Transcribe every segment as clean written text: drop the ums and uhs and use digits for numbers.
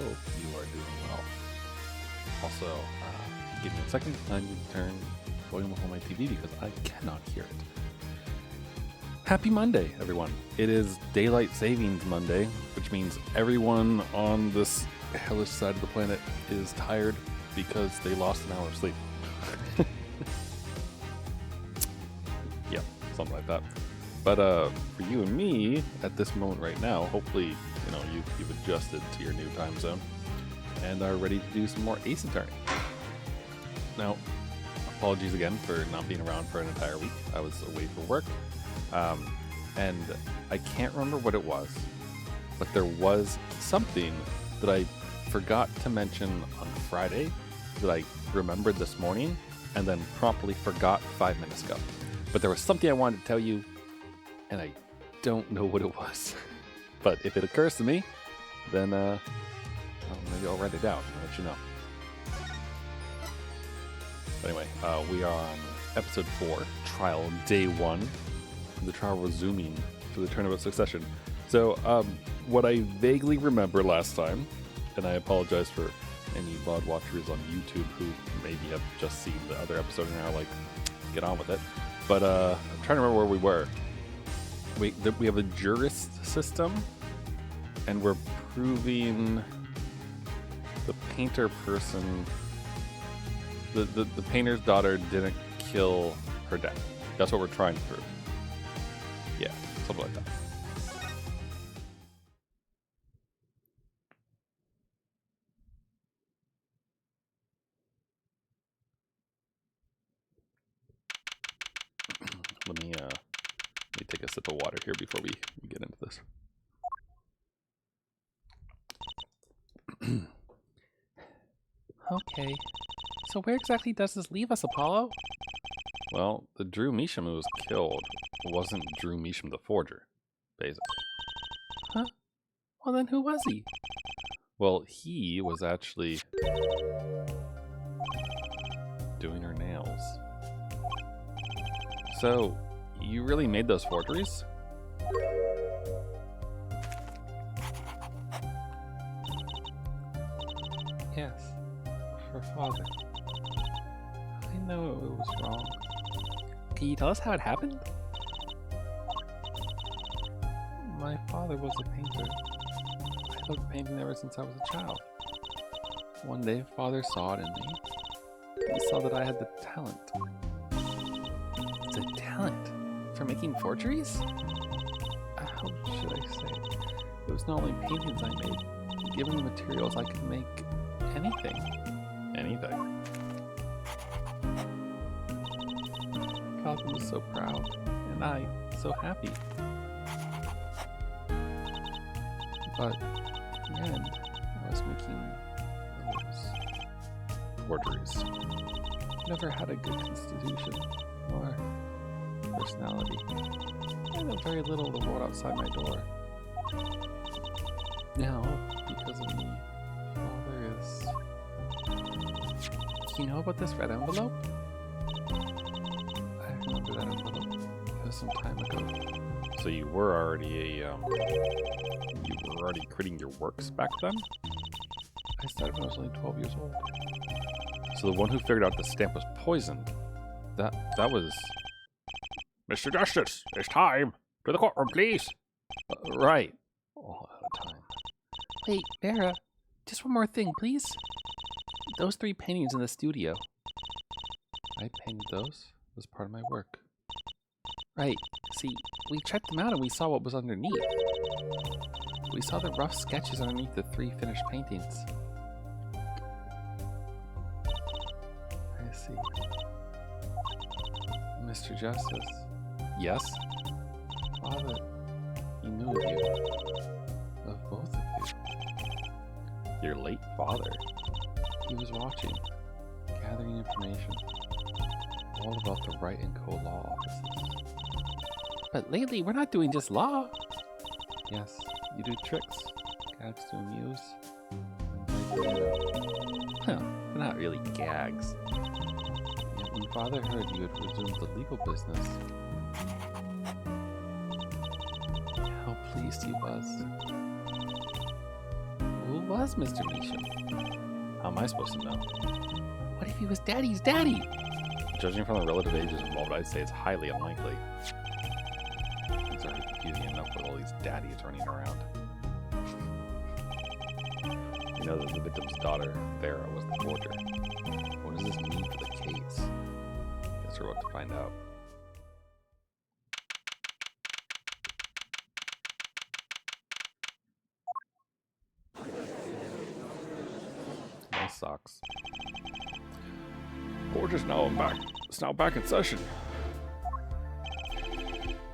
hope you are doing well. Also, give me a second. I need to turn volume up on my TV because I cannot hear it. Happy Monday, everyone. It is Daylight Savings Monday, which means everyone on this hellish side of the planet is tired because they lost an hour of sleep. Yep, something like that. But for you and me, at this moment right now, hopefully, you've adjusted to your new time zone and are ready to do some more Ace Attorney. Now, apologies again for not being around for an entire week. I was away for work, and I can't remember what it was, but there was something that I forgot to mention on Friday that I remembered this morning and then promptly forgot 5 minutes ago. But there was something I wanted to tell you, and I don't know what it was. But if it occurs to me, then maybe I'll write it down and let you know. But anyway, we are on episode 4, trial day 1. The trial resuming for the Tournament Succession. So, what I vaguely remember last time, and I apologize for any VOD watchers on YouTube who maybe have just seen the other episode and are like, get on with it. But I'm trying to remember where we were. We have a jurist system, and we're proving the painter person, the painter's daughter didn't kill her dad. That's what we're trying to prove. Yeah, something like that. Let me take a sip of water here before we get into this. Okay, so where exactly does this leave us, Apollo? Well, the Drew Measham who was killed wasn't Drew Measham the forger, basically. Huh? Well then who was he? Well, he was actually doing her nails. So, you really made those forgeries? Yes, her father. I know it was wrong. Can you tell us how it happened? My father was a painter. I loved painting ever since I was a child. One day, father saw it in me. He saw that I had the talent. The talent? For making forgeries? How should I say? It was not only paintings I made. Given the materials, I could make anything. Anything. Father was so proud, and I so happy. But in the end, I was making those Forgeries. never had a good constitution or personality. I know very little of the world outside my door. Now, because of me, father is... Do you know about this red envelope? I remember that envelope. It was some time ago. So you were already creating your works back then? I started when I was only 12 years old. So the one who figured out the stamp was poisoned, that was... Mr. Justice, it's time! To the courtroom, please! Right. All out of time. Wait, Vera, just one more thing, please. Those 3 paintings in the studio. I painted those as part of my work. Right. See, we checked them out and we saw what was underneath. We saw the rough sketches underneath the 3 finished paintings. I see. Mr. Justice. Yes? Father, he knew of you. Of both of you. Your late father? He was watching, gathering information. All about the Wright & Co. law offices. But lately, we're not doing just law. Yes, you do tricks, gags to amuse. Well, they're not really gags. Yet when Father heard you had resumed the legal business, how pleased he was. Who was Mr. Measham? How am I supposed to know? What if he was Daddy's daddy? Judging from the relative ages involved, I'd say it's highly unlikely. Things are confusing enough with all these daddies running around. You know that the victim's daughter, Vera, was the forger. What does this mean for the case? Guess we're about to find out. Nice socks. Court is now back. It's now back in session.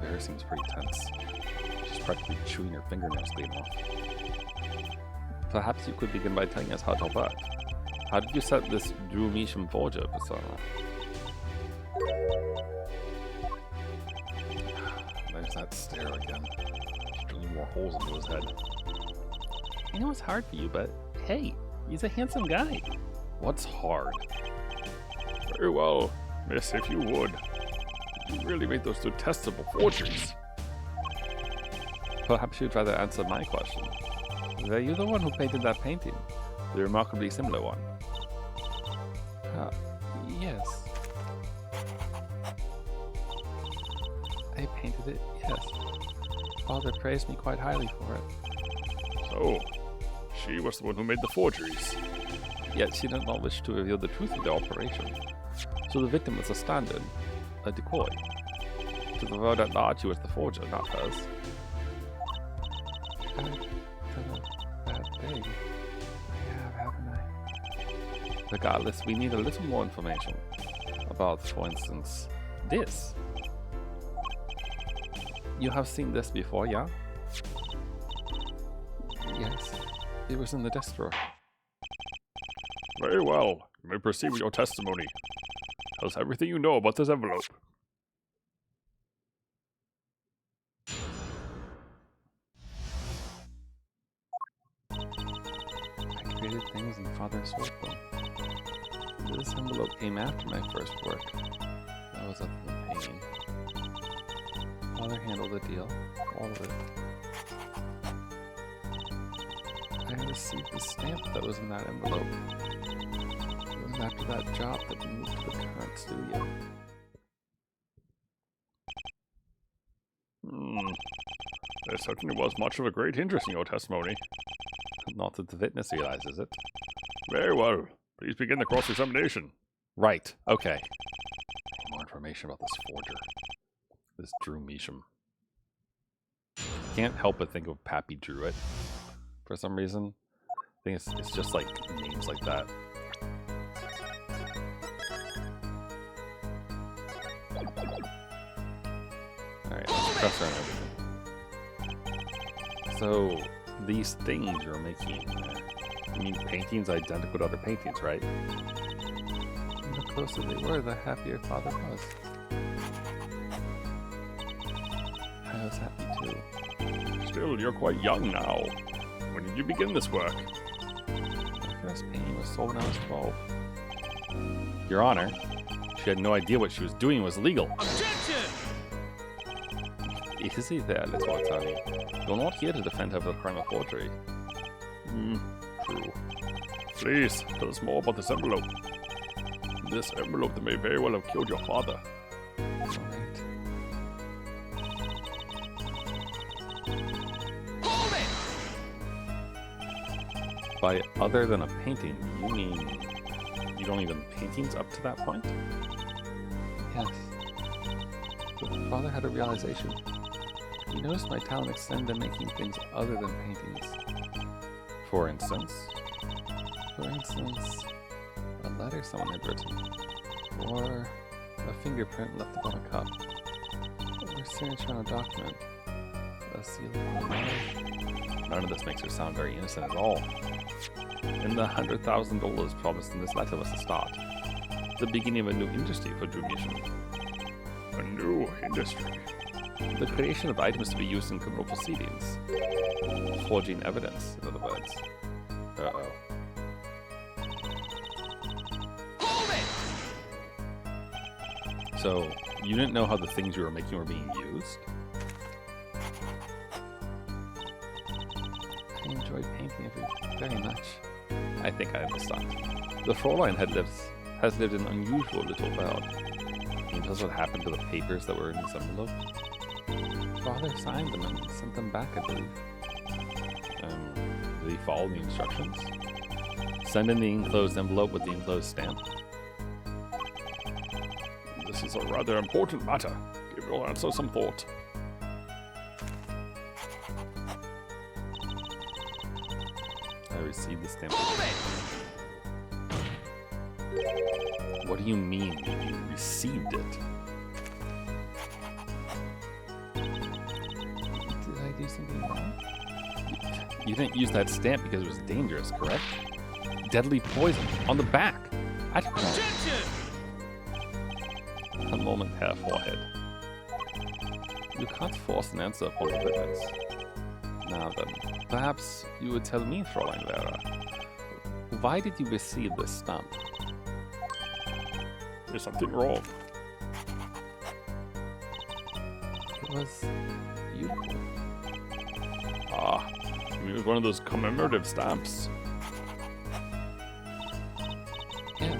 Vera seems pretty tense. She's practically chewing her fingernails clean off. Perhaps you could begin by telling us how it all worked. How did you set this Drew Measham forger persona? There's that stare again. She's drilling more holes into his head. I know it's hard for you, but hey, he's a handsome guy. What's hard? Very well, miss, if you would. You really made those detestable forgeries. Perhaps you'd rather answer my question. Were you the one who painted that painting? The remarkably similar one? Yes. I painted it, yes. Father praised me quite highly for it. So, she was the one who made the forgeries. Yet she did not wish to reveal the truth of the operation. So the victim was a stand-in, a decoy. To the world at large, he was the forger, not hers. I've done a bad thing. I have, haven't I? Regardless, we need a little more information about, for instance, this. You have seen this before, yeah? Yes. It was in the desk drawer. Very well. You may proceed with your testimony. Tell us everything you know about this envelope. I created things and Father sold them. This envelope came after my first work. That was up to the painting. Father handled the deal, all of it. I received the stamp that was in that envelope. It was after that job that we moved to the current studio. There certainly was much of a great interest in your testimony. Not that the witness realizes it. Very well. Please begin the cross-examination. Right, okay. More information about this forger. This Drew Measham. Can't help but think of Pappy Druitt for some reason. I think it's just like names like that. Alright, let's press on everything. So, these things you're making, you mean paintings identical to other paintings, right? And the closer they were, the happier Father was. I was happy too. Still, you're quite young now. When did you begin this work? My first painting was sold when I was 12. Your Honor, she had no idea what she was doing was legal. Objection! Easy there, little attorney. You're not here to defend her for the crime of forgery. True. Please, tell us more about this envelope. This envelope that may very well have killed your father. Alright. Hold it! By other than a painting, you mean you don't even paintings up to that point? Yes. But Father had a realization. He noticed my talent extended to making things other than paintings. For instance? For instance, a letter someone had written, or a fingerprint left upon a cup, or a signature on a document, a seal upon a letter. None of this makes her sound very innocent at all. And the $100,000 promised in this letter was the start. The beginning of a new industry for Drew Measham. A new industry. The creation of items to be used in criminal proceedings. Forging evidence, in other words. Uh-oh. Hold it! So, you didn't know how the things you were making were being used? I enjoyed painting very much. I think I understand. The Fräulein has lived an unusual little world. Can you tell us what happened to the papers that were in this envelope? Father signed them and sent them back, I believe. Did he follow the instructions? Send in the enclosed envelope with the enclosed stamp. This is a rather important matter. Give your answer some thought. I received the stamp. Hold it! What do you mean you received it? Did I do something wrong? You didn't use that stamp because it was dangerous, correct? Deadly poison on the back. Objection! A moment half forehead. You can't force an answer upon the witness. Now then, perhaps you would tell me, Fräulein Vera. Why did you receive this stamp? There's something wrong. It was beautiful. Ah, it was one of those commemorative stamps. Yes, I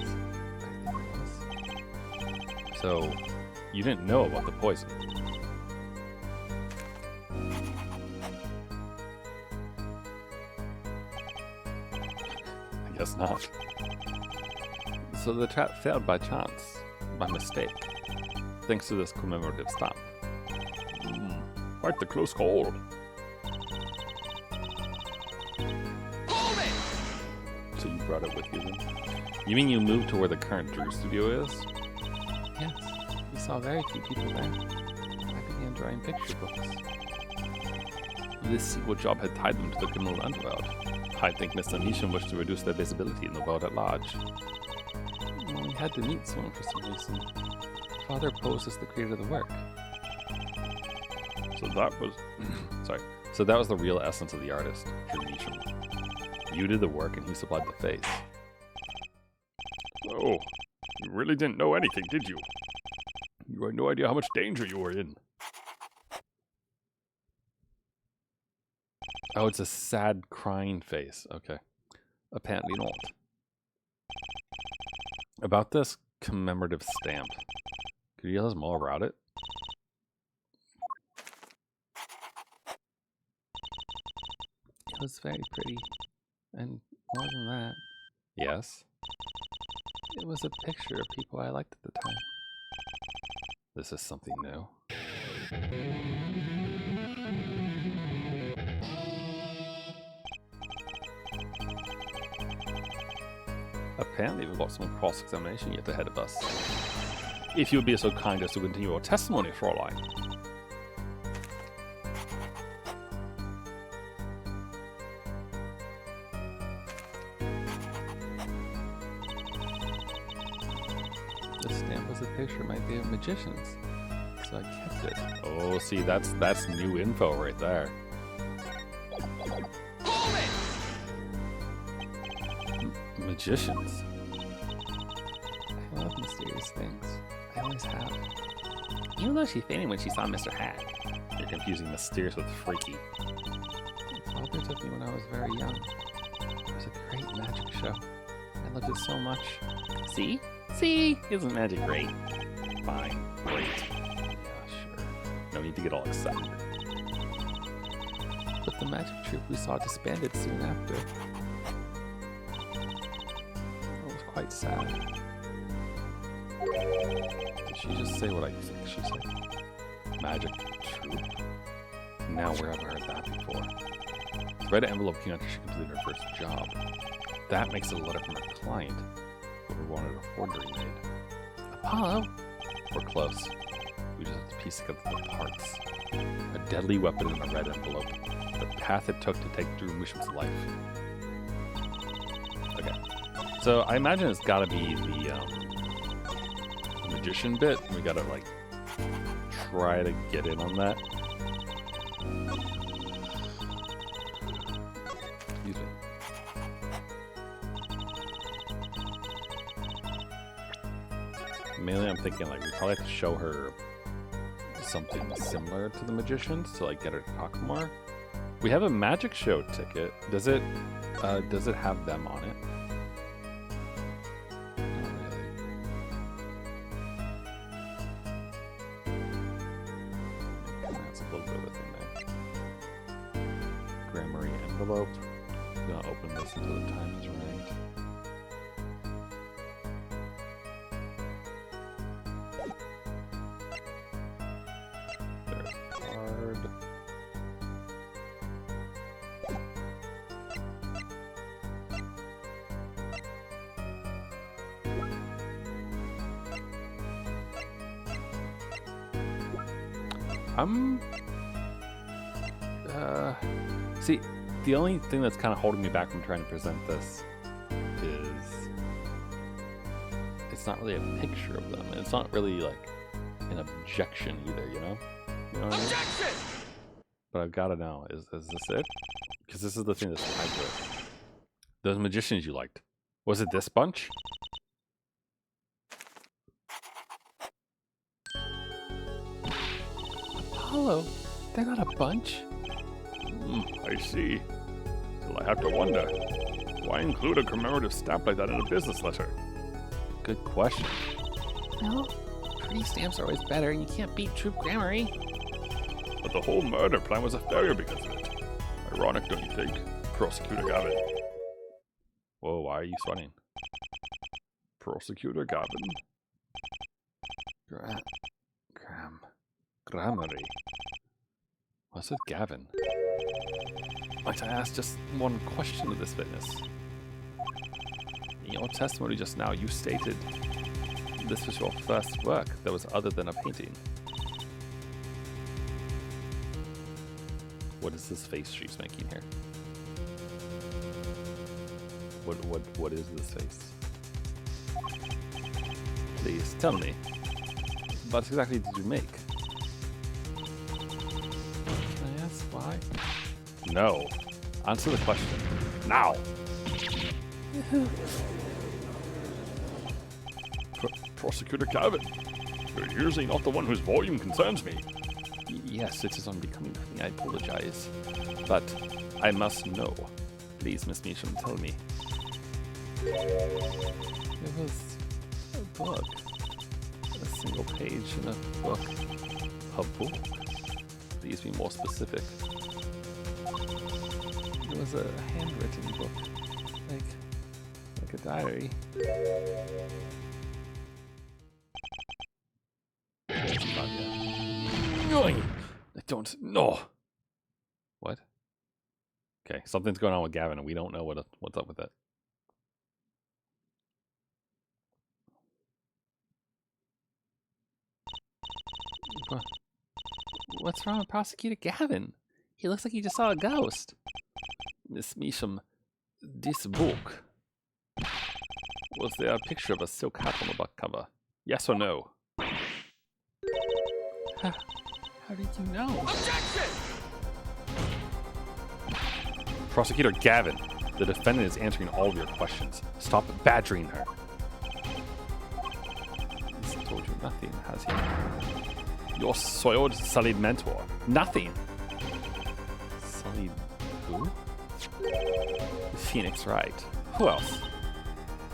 think it was. So, you didn't know about the poison. I guess not. So the trap failed by chance, by mistake, thanks to this commemorative stamp. Quite the close call. Hold it! So you brought it with you then? You mean you moved to where the current Drew studio is? Yes, we saw very few people there. I began drawing picture books. This secret job had tied them to the criminal underworld. I think Mr. Nisham wished to reduce their visibility in the world at large. Well, we had to meet someone for some reason. Father posed as the creator of the work. So that was... Sorry. So that was the real essence of the artist, Drew Nisham. You did the work and he supplied the face. Oh, you really didn't know anything, did you? You had no idea how much danger you were in. Oh, it's a sad, crying face. Okay. Apparently not. About this commemorative stamp. Could you tell us more about it? It was very pretty. And more than that, Yes. it was a picture of people I liked at the time. This is something new. Apparently we've got some cross-examination yet ahead of us. If you would be so kind as to continue your testimony, Fräulein. The stamp was a picture of my favorite magicians, so I kept it. Oh, see, that's new info right there. Hold it! Magicians. I love mysterious things. I always have. Even though she fainted when she saw Mr. Hat. You're confusing mysterious with freaky. Father took me when I was very young. It was a great magic show. I loved it so much. See? See? Isn't magic great? Fine. Great. Yeah, sure. No need to get all excited. But the magic troupe we saw disbanded soon after. It was quite sad. Did she just say what I think she said? Magic troop. Now where have I heard that before? The red envelope came after she completed her first job. That makes it a letter from her client. Whoever wanted a forgery made. Apollo? We're close. We just have to piece together the parts. A deadly weapon in a red envelope. The path it took to take Drew Misham's life. Okay. So I imagine it's gotta be the magician bit. We gotta like try to get in on that. Excuse me. Mainly I'm thinking like we probably have to show her something similar to the magicians to like get her to talk more. We have a magic show ticket. Does it have them on it? Not really. That's a little bit of a thing there. Grammary envelope. I'm gonna open this until the time is right. There's card. See, the only thing that's kind of holding me back from trying to present this is it's not really a picture of them. It's not really like an objection either, you know? You know what I mean? Objection! But I've got to know, is this it? Because this is the thing that's tied to it. Those magicians you liked. Was it this bunch? Apollo, they're not a bunch. I see. Still, I have to wonder, why include a commemorative stamp like that in a business letter? Good question. Well, pretty stamps are always better, and you can't beat Troop Grammary. But the whole murder plan was a failure because of it. Ironic, don't you think, Prosecutor Gavin? Whoa, why are you sweating? Prosecutor Gavin? Grammary. What's with Gavin? Might I ask just one question of this witness? In your testimony just now, you stated this was your first work that was other than a painting. What is this face she's making here? What is this face? Please tell me. What exactly did you make? Can I ask why? No. Answer the question. Now! Prosecutor Gavin, you're usually not the one whose volume concerns me. Yes, it is unbecoming of me. I apologize. But I must know. Please, Miss Meacham, tell me. It was a book. A single page in a book. A book? Please be more specific. It was a handwritten book. Like a diary. I don't know. What? Okay, something's going on with Gavin, and we don't know what's up with it. What's wrong with Prosecutor Gavin? He looks like he just saw a ghost. Miss Meacham, this book. Was there a picture of a silk hat on the back cover? Yes or no? How did you know? Objection! Prosecutor Gavin, the defendant is answering all of your questions. Stop badgering her. He's told you nothing, has he? Your soiled, sullied mentor. Nothing. Sullied who? Phoenix Wright. Who else?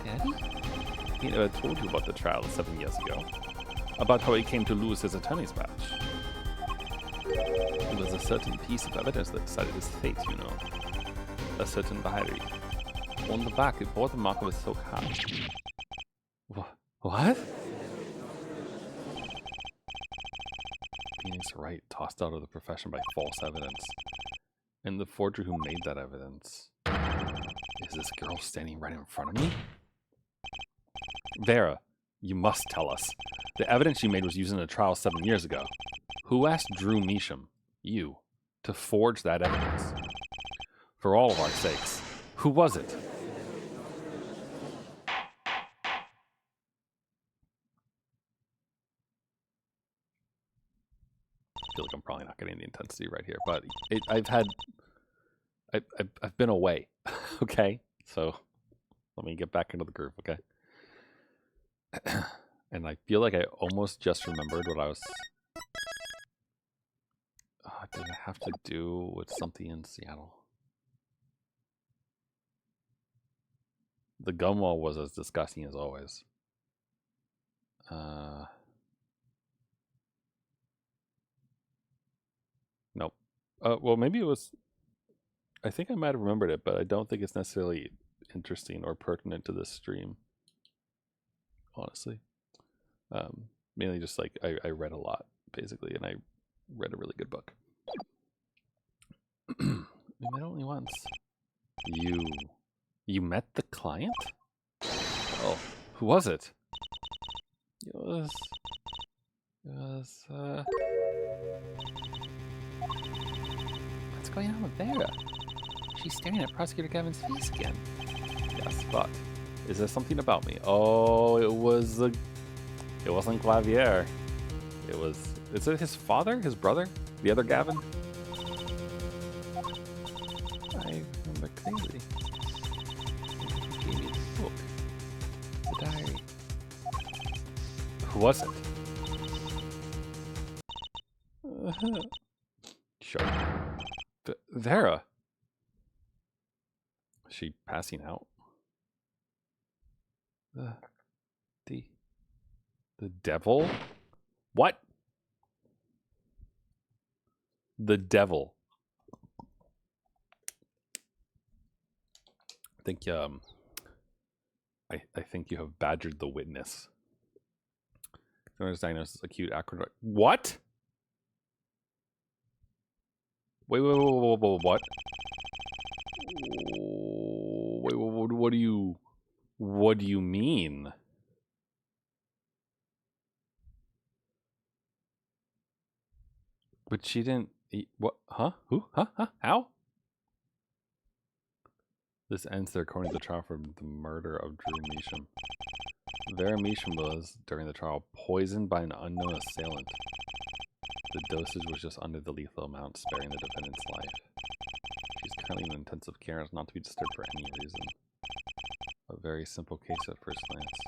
Daddy? He never told you about the trial 7 years ago. About how he came to lose his attorney's badge. It was a certain piece of evidence that decided his fate, you know. A certain diary. On the back, it bore the mark of a silk hat. What? Phoenix Wright tossed out of the profession by false evidence. And the forger who made that evidence. Is this girl standing right in front of me? Vera, you must tell us. The evidence you made was used in a trial 7 years ago. Who asked Drew Meacham, you, to forge that evidence? For all of our sakes, who was it? I feel like I'm probably not getting the intensity right here, but I've been away, okay? So let me get back into the groove, okay? And I feel like I almost just remembered what I was... Does it have to do with something in Seattle? The gum wall was as disgusting as always. Nope. Well, maybe it was. I think I might have remembered it, but I don't think it's necessarily interesting or pertinent to this stream. Honestly, mainly just like I read a lot basically, and I read a really good book. We met only once. You met the client? Oh, who was it? It was what's going on with Vera? She's staring at Prosecutor Gavin's face again. Yes, but is there something about me? Oh, it wasn't Clavier. Is it his father? His brother? The other Gavin? I remember clearly. He gave me the book. The diary. Who was it? Sure. Vera. Is she passing out? The devil? What? The devil. I think I think you have badgered the witness. Someone is diagnosed as acute acrid. What? Wait, what? Wait, what do you mean? But she didn't eat what? Huh? Who? Huh? How? This ends their according to the trial for the murder of Drew Measham. Vera Measham was, during the trial, poisoned by an unknown assailant. The dosage was just under the lethal amount, sparing the defendant's life. She's currently in intensive care and is not to be disturbed for any reason. A very simple case at first glance,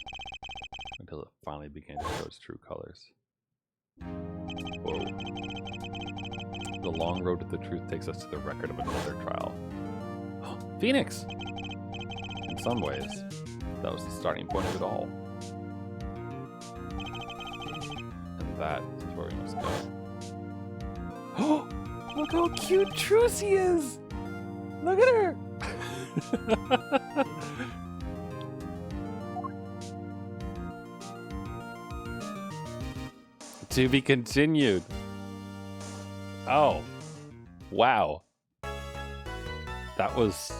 until it finally began to show its true colors. Whoa. The long road to the truth takes us to the record of another trial. Phoenix! In some ways, that was the starting point of it all. And that is where we must go. Oh! Look how cute Trucy is! Look at her! To be continued. Oh. Wow. That was...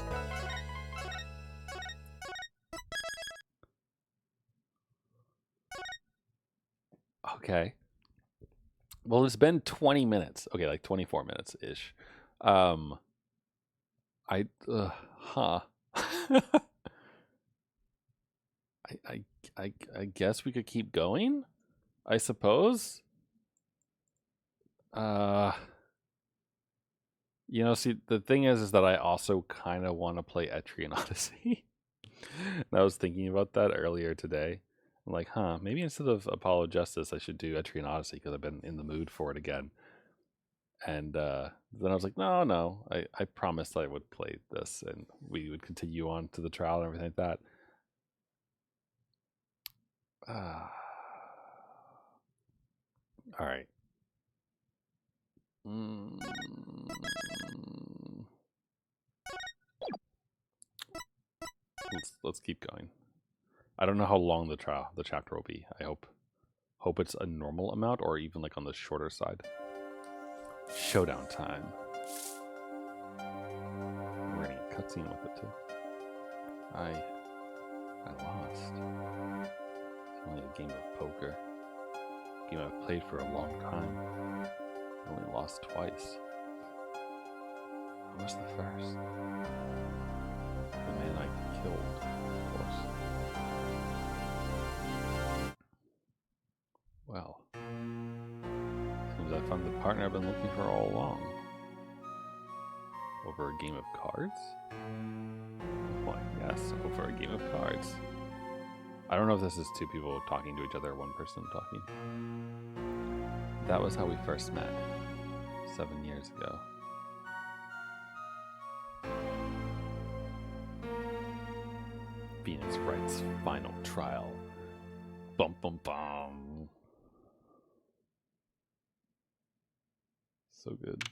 Okay. Well, it's been 20 minutes. Okay, like 24 minutes-ish. Huh. I guess we could keep going, I suppose. You know, see, the thing is that I also kind of want to play Etrian Odyssey. And I was thinking about that earlier today. I'm like, maybe instead of Apollo Justice, I should do Etrian Odyssey because I've been in the mood for it again. And then I was like, no, I promised I would play this and we would continue on to the trial and everything like that. All right. Let's keep going. I don't know how long the chapter will be. I hope it's a normal amount or even like on the shorter side. Showdown time. We're getting a cutscene with it too. I lost. It's only a game of poker. A game I've played for a long time. I only lost twice. Who was the first? The man I killed, of course. Well, seems I found the partner I've been looking for all along. Over a game of cards? Why, yes, over a game of cards. I don't know if this is two people talking to each other or one person talking. That was how we first met. 7 years ago. Phoenix Wright's final trial. Bum bum bum. So good.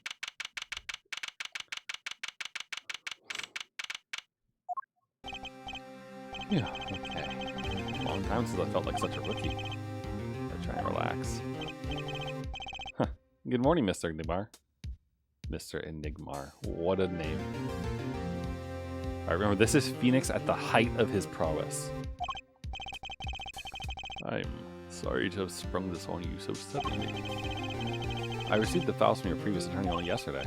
Yeah, okay. Long time since I felt like such a rookie. I try and relax. Huh. Good morning, Mr. Enigmar. Mr. Enigmar. What a name. I remember this is Phoenix at the height of his prowess. I'm sorry to have sprung this on you so suddenly. I received the files from your previous attorney only yesterday.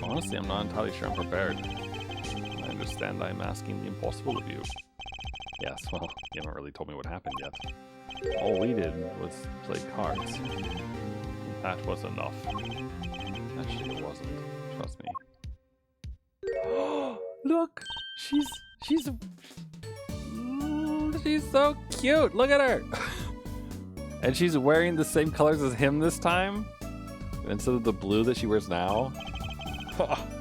Honestly, I'm not entirely sure I'm prepared. I understand I'm asking the impossible of you. Yes, well, you haven't really told me what happened yet. All we did was play cards. That was enough. Actually, it wasn't. Trust me. Look, she's so cute. Look at her. And she's wearing the same colors as him this time, instead of the blue that she wears now.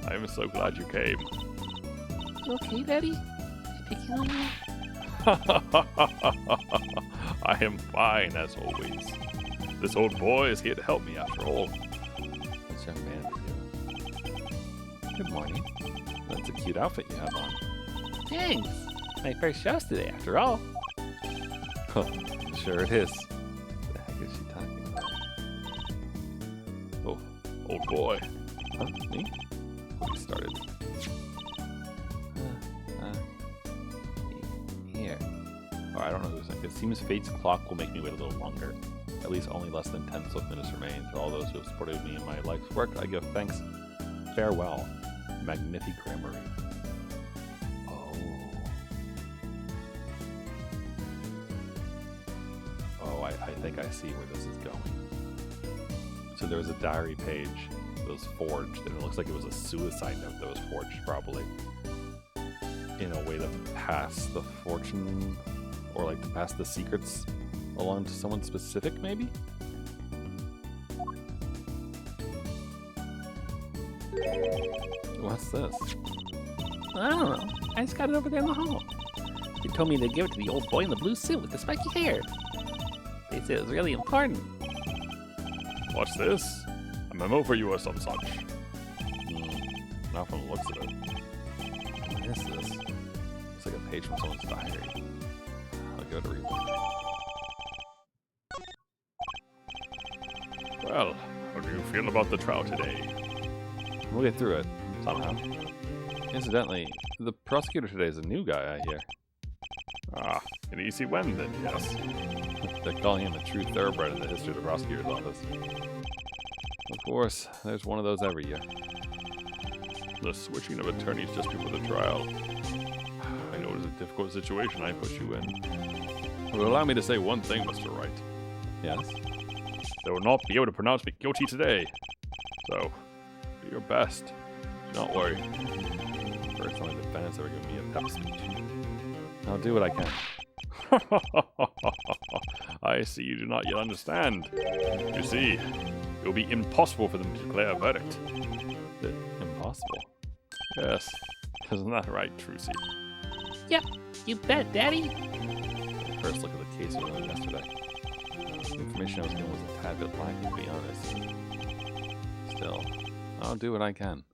I'm so glad you came. You okay, Daddy? I picking on you? I am fine as always. This old boy is here to help me after all. What's young man to you? Good morning. That's a cute outfit you have on. Thanks. My first show's today, after all. Sure it is. What the heck is she talking about? Oh, old boy. Huh? Me? We started. Here. Oh, I don't know who's like. It seems fate's clock will make me wait a little longer. At least only less than 10 swift minutes remain. To all those who have supported me in my life's work, I give thanks. Farewell. Magnific Grammary. Oh, I think I see where this is going. So there was a diary page that was forged, and it looks like it was a suicide note that was forged, probably. In a way to pass the fortune, or like to pass the secrets along to someone specific, maybe? What's this? I don't know. I just got it over there in the hall. They told me to give it to the old boy in the blue suit with the spiky hair. They said it was really important. What's this? A memo for you or some such? Not from the looks of it. What is this? It's like a page from someone's diary. I'll give it a read. Well, how do you feel about the trial today? We'll get through it, somehow. Incidentally, the prosecutor today is a new guy, I hear. Ah, an easy win then, yes. They're calling him a true thoroughbred in the history of the prosecutor's office. Of course, there's one of those every year. The switching of attorneys just before the trial. I know it is a difficult situation I put you in. But allow me to say one thing, Mr. Wright. Yes? They will not be able to pronounce me guilty today. So, do your best. Do not worry. First, only defendants ever given me a pep speech. I'll do what I can. I see you do not yet understand. You see, it will be impossible for them to declare a verdict. Impossible? Yes. Isn't that right, Trucy? Yep, you bet, Daddy. First look at the case we learned yesterday. The information I was given was a tad bit lacking, to be honest. Still, I'll do what I can.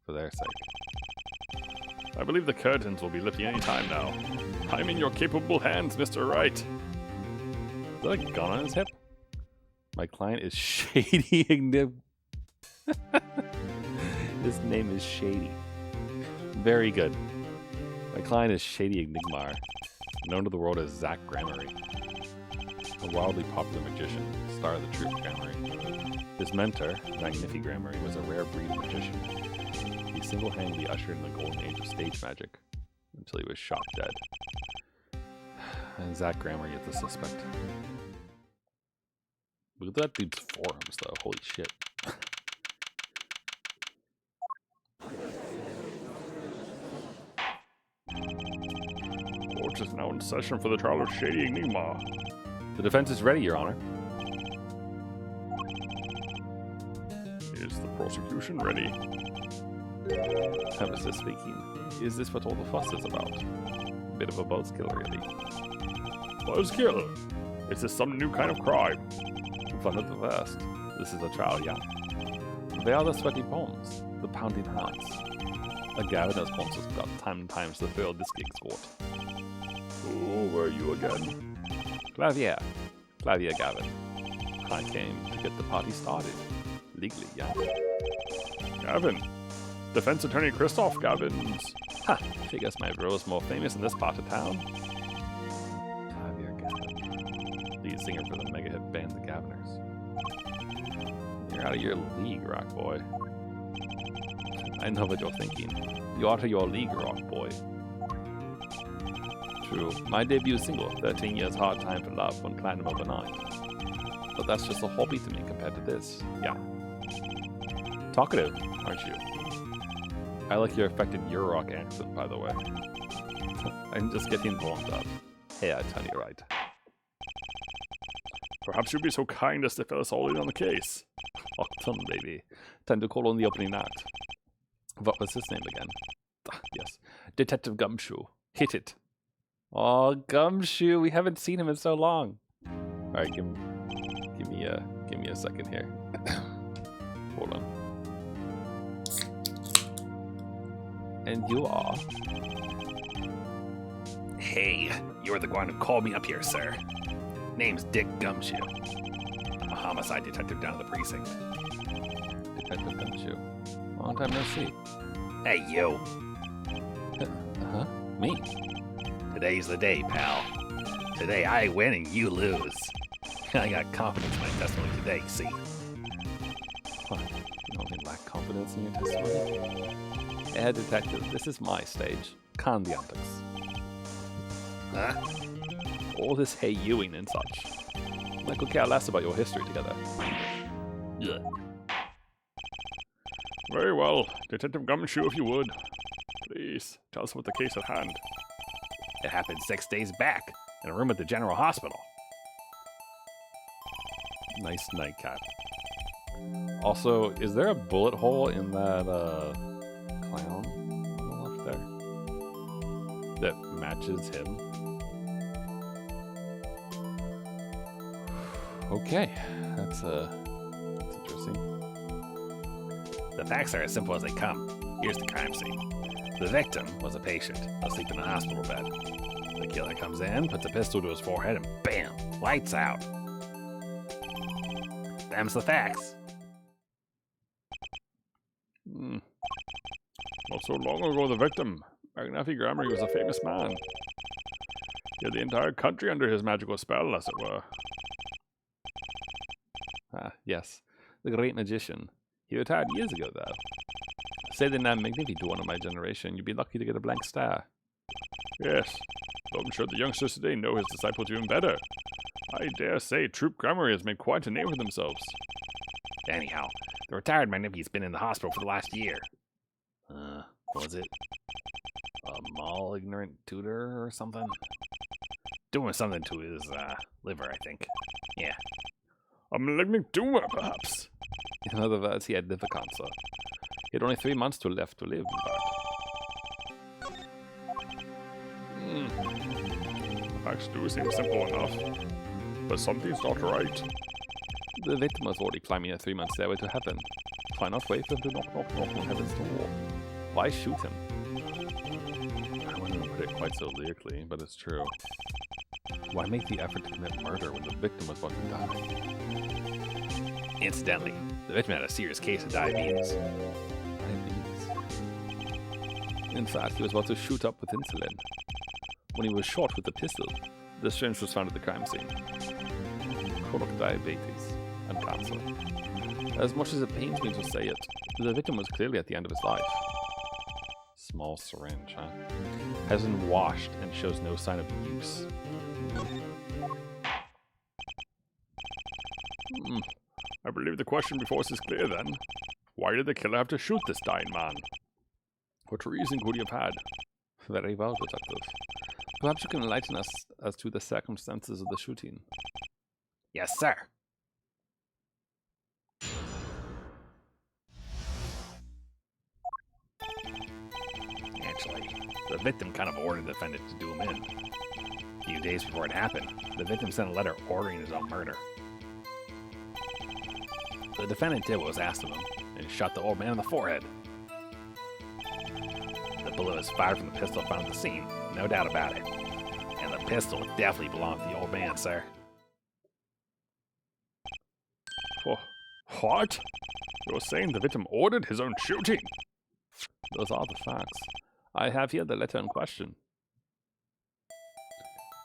For their sake. I believe the curtains will be lifting any time now. I'm in your capable hands, Mr. Wright. Is that a gun on his hip? My client is Shady His name is Shady. Very good. My client is Shady Enigmar, known to the world as Zach Grammary. A wildly popular magician, star of the troupe Grammary. His mentor, Magnific Grammary, was a rare breed of magician. He single-handedly ushered in the golden age of stage magic until he was shot dead. And Zach Grammary is the suspect. Look at that dude's forearms, though. Holy shit. Court is now in session for the trial of Shady Enigma. The defense is ready, Your Honor. Is the prosecution ready. Mr. speaking. Is this what all the fuss is about? Bit of a buzzkill, really. Buzzkill? Is this some new kind of crime? Fun at the first. This is a trial, yeah. They are the sweaty palms, the pounding hearts. A governor's palms has got 10 times the thrill this gig's worth. Who were you again? Clavier Gavin. I came to get the party started. Legally, yeah. Gavin. Defense Attorney Christoph Gavins. Ha! Figures my bro's more famous in this part of town. Clavier Gavin. Lead singer for the mega hit band The Gaviners. You're out of your league, rock boy. I know what you're thinking. You're out of your league, rock boy. True, my debut single, 13 Years Hard Time for Love, went platinum overnight. But that's just a hobby to me compared to this, yeah. Talkative, aren't you? I like your affected Eurock accent, by the way. I'm just getting warmed up. Hey, I tell you right. Perhaps you'd be so kind as to fill us all in on the case. Oh, done, baby. Time to call on the opening act. What was his name again? Ah, yes, Detective Gumshoe. Hit it. Oh, Gumshoe, we haven't seen him in so long. All right, give me a second here. Hold on. And you are? Hey, you're the one who called me up here, sir. Name's Dick Gumshoe. I'm a homicide detective down at the precinct. Detective Gumshoe. Long time no see. Hey, you. Uh-huh. Me? Today's the day, pal. Today I win and you lose. I got confidence in my testimony today, see? What? You only lack confidence in your testimony? Hey, detective, this is my stage. Con the antics. Huh? All this hey youing and such. I could care less about your history together. Ugh. Very well. Detective Gumshoe, if you would. Please, tell us about the case at hand. It happened 6 days back in a room at the General Hospital. Nice nightcap. Also, is there a bullet hole in that clown on the left there? That matches him? Okay, that's interesting. The facts are as simple as they come. Here's the crime scene. The victim was a patient, asleep in a hospital bed. The killer comes in, puts a pistol to his forehead, and bam! Lights out. Them's the facts. Not so long ago, the victim, McNuffy Grammar, was a famous man. He had the entire country under his magical spell, as it were. Ah, yes, the great magician. He retired years ago, though. Say the name McNiffy to one of my generation, you'd be lucky to get a blank stare. Yes, though I'm sure the youngsters today know his disciples even better. I dare say Troop Grammar has made quite a name for themselves. Anyhow, the retired McNiffy's been in the hospital for the last year. Was it a mall ignorant tutor or something? Doing something to his liver, I think. Yeah. A malignant tumor, perhaps. In other words, he had liver cancer. He had only 3 months left to live, in fact. The facts do seem simple enough, but something's not right. The victim was already climbing a 3-month stairway to heaven. Why not wait for him to knock on heaven's door? Why shoot him? I wouldn't put it quite so lyrically, but it's true. Why make the effort to commit murder when the victim was about to die? Incidentally, the victim had a serious case of diabetes. In fact, he was about to shoot up with insulin. When he was shot with a pistol, the syringe was found at the crime scene. Chronic diabetes and cancer. As much as it pains me to say it, the victim was clearly at the end of his life. Small syringe, huh? Hasn't washed and shows no sign of use. I believe the question before us is clear then. Why did the killer have to shoot this dying man? What reason could he have had? Very well, detective. Perhaps you can enlighten us as to the circumstances of the shooting. Yes, sir. The victim kind of ordered the defendant to do him in. A few days before it happened, the victim sent a letter ordering his own murder. The defendant did what was asked of him, and shot the old man in the forehead. The bullet was fired from the pistol found at the scene, no doubt about it. And the pistol definitely belonged to the old man, sir. What? You're saying the victim ordered his own shooting? Those are the facts. I have here the letter in question.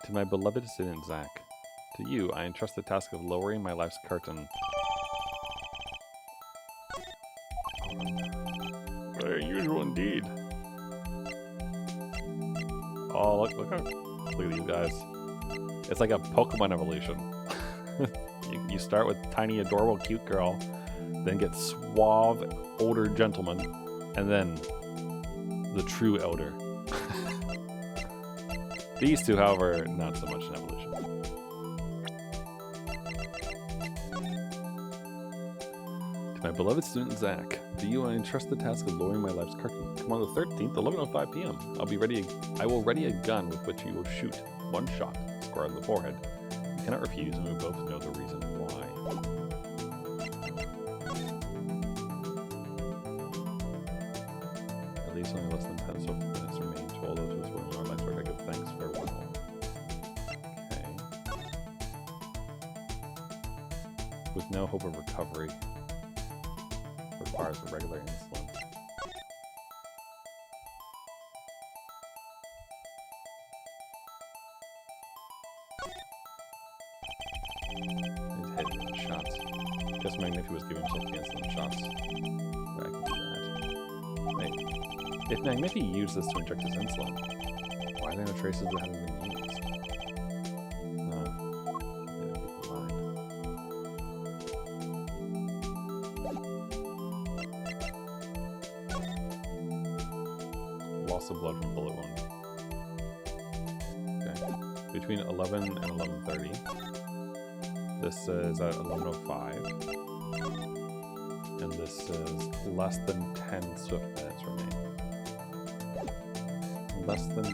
To my beloved student Zach, to you I entrust the task of lowering my life's curtain. Very unusual indeed. Oh, look at these guys. It's like a Pokemon evolution. you start with tiny, adorable, cute girl, then get suave, older gentleman, and then the true elder. These two, however, not so much an evolution. To my beloved student Zach, to you I entrust the task of lowering my life's curtain. Come on the 13th, 11:05 p.m. I will ready a gun with which you will shoot one shot, square on the forehead. You cannot refuse, and we both know the reason why. At least only less than 10 so minutes remain to all those who swim in our life's work. I give thanks. Farewell. Okay. With no hope of recovery. Requires regular insulin. He's hitting shots. Guess Magnifi was giving himself the insulin shots. But I can do that. Wait. If Magnifi used this to inject his insulin, why are there no traces that haven't been used? Loss of blood from bullet wound. Okay. Between 11 and 11:30. This is at 11:05. And this is less than 10 swift minutes remaining. Less than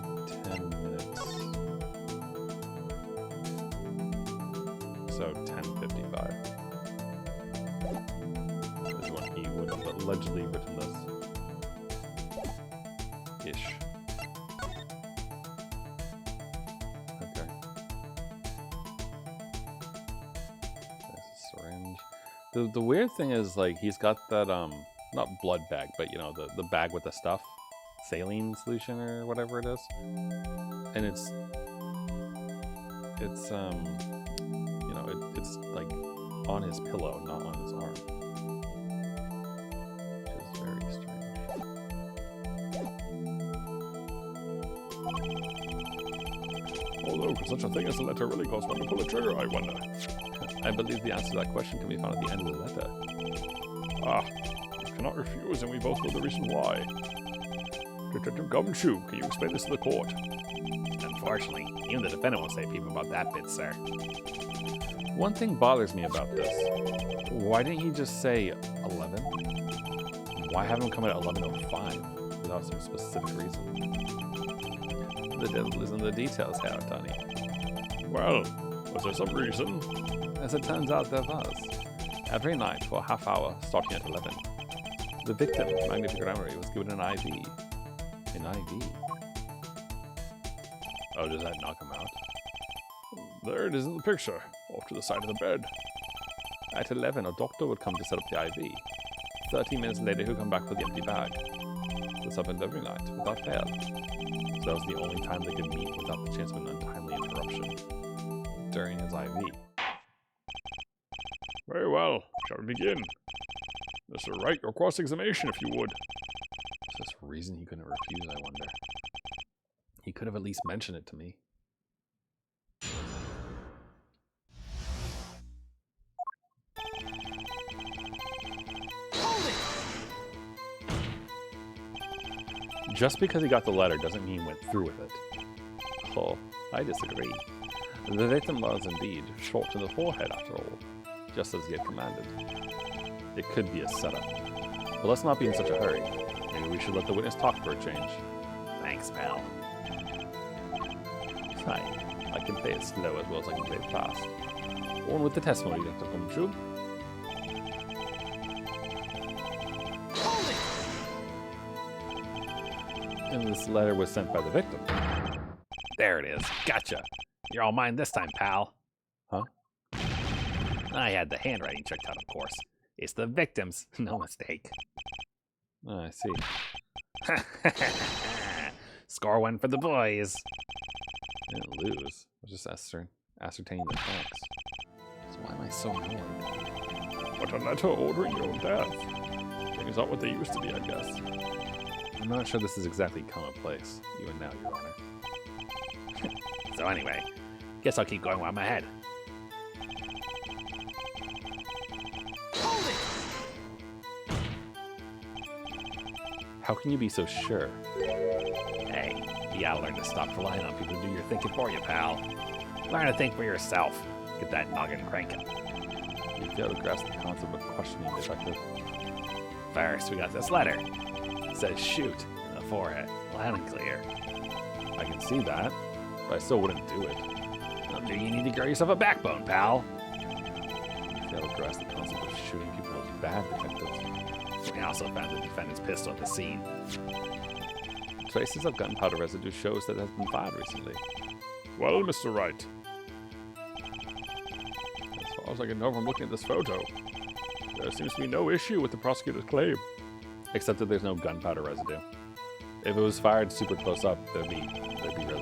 10 minutes. So 10:55 is when he would have allegedly written this. Ish. Okay. There's a syringe. The weird thing is, like, he's got that not blood bag, but you know, the bag with the stuff, saline solution or whatever it is, and it's you know, it's like on his pillow, not on his arm, which is very strange. Although, could such a thing as a letter really cause one to pull a trigger, I wonder? I believe the answer to that question can be found at the end of the letter. Ah, you cannot refuse, and we both know the reason why. Detective Gumshoe, can you explain this to the court? Unfortunately, even the defendant won't say a peep about that bit, sir. One thing bothers me about this. Why didn't he just say 11? Why have him come at 11:05 without some specific reason? The devil is in the details here, Tony. Well, was there some reason? As it turns out, there was. Every night for a half hour, starting at 11, the victim, Magnific Grammary, was given an IV. An IV? Oh, does that knock him out? There it is in the picture, off to the side of the bed. At 11, a doctor would come to set up the IV. 30 minutes later, he'd come back with the empty bag. This happened every night, without fail. So that was the only time they could meet without the chance of an untimely interruption during his IV. Very well, shall we begin? Mr. Wright, your cross-examination, if you would. Is this reason he couldn't refuse, I wonder? He could have at least mentioned it to me. Just because he got the letter doesn't mean he went through with it. Oh, I disagree. The victim was indeed shot in the forehead after all, just as he had commanded. It could be a setup. But let's not be in such a hurry. Maybe we should let the witness talk for a change. Thanks, Thanks, pal. Fine. I can play it slow as well as I can play it fast. On with the testimony, Dr. Gumshoe. Hold it! And this letter was sent by the victim. There it is. Gotcha. You're all mine this time, pal. Huh? I had the handwriting checked out, of course. It's the victim's, no mistake. Oh, I see. Score one for the boys. I didn't lose. I was just ascertaining the facts. So why am I so annoyed? But a letter ordering your death. Things aren't what they used to be, I guess. I'm not sure this is exactly commonplace, even now, Your Honor. So anyway, guess I'll keep going while I'm ahead. Hold it! How can you be so sure? Hey, you gotta learn to stop relying on people to do your thinking for you, pal. Learn to think for yourself. Get that noggin cranking. You fail to grasp the concept of questioning, Detective. First, we got this letter. It says shoot in the forehead. Loud and clear. I can see that, but I still wouldn't do it. Well, do you need to grow yourself a backbone, pal? You fail to grasp the concept of shooting people as bad detectives. We also found the defendant's pistol at the scene. Traces of gunpowder residue shows that it has been fired recently. Well, Mr. Wright. As far as I can know from looking at this photo, there seems to be no issue with the prosecutor's claim. Except that there's no gunpowder residue. If it was fired super close up, there'd be residue.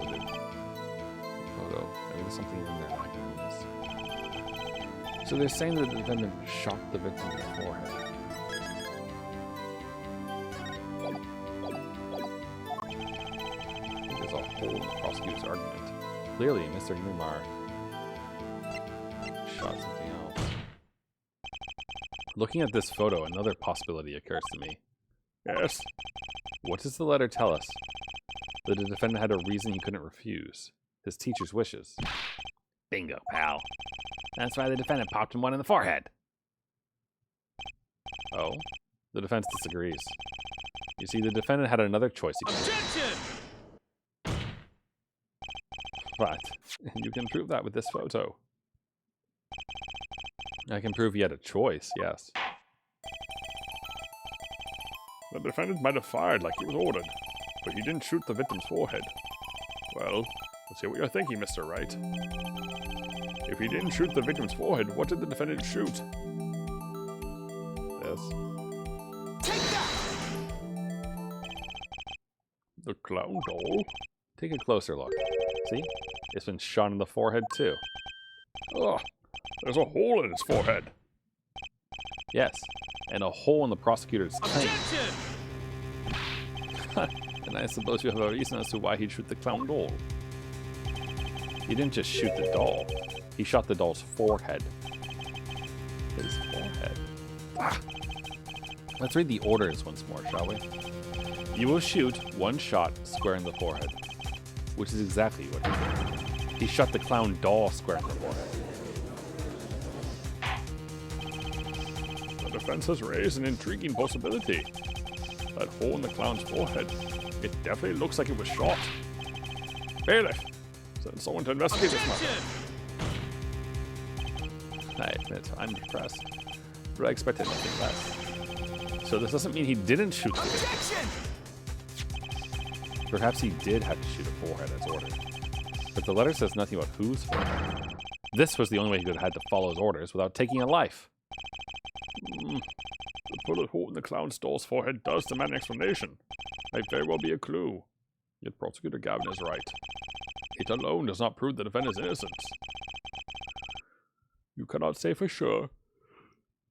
Photo. Maybe there's something in there that I can use. So they're saying that the defendant shot the victim in the forehead. I think there's a hole in the prosecutor's argument. Clearly, Mr. Newmar shot something else. Looking at this photo, another possibility occurs to me. Yes. What does the letter tell us? That the defendant had a reason he couldn't refuse. His teacher's wishes. Bingo, pal. That's why the defendant popped him one in the forehead. Oh? The defense disagrees. You see, the defendant had another choice he could make. Objection! But you can prove that with this photo. I can prove he had a choice, yes. The defendant might have fired like he was ordered, but he didn't shoot the victim's forehead. Well, let's hear what you're thinking, Mr. Wright. If he didn't shoot the victim's forehead, what did the defendant shoot? Yes. Take that! The clown doll? Take a closer look. See? It's been shot in the forehead, too. Ugh, there's a hole in his forehead. Yes. And a hole in the prosecutor's claim. Objection! And I suppose you have a reason as to why he'd shoot the clown doll. He didn't just shoot the doll. He shot the doll's forehead. His forehead. Ah. Let's read the orders once more, shall we? You will shoot one shot square in the forehead. Which is exactly what he did. He shot the clown doll square in the forehead. The defense has raised an intriguing possibility. That hole in the clown's forehead. It definitely looks like it was shot. Bailiff, send someone to investigate this matter. Objection! I admit, I'm impressed. But I expected nothing less. So this doesn't mean he didn't shoot the victim. Objection! Perhaps he did have to shoot a forehead as ordered. But the letter says nothing about whose forehead. This was the only way he could have had to follow his orders without taking a life. The bullet hole in the clown's doll's forehead does demand an explanation. Might very well be a clue. Yet Prosecutor Gavin is right. It alone does not prove the defendant's innocence. You cannot say for sure.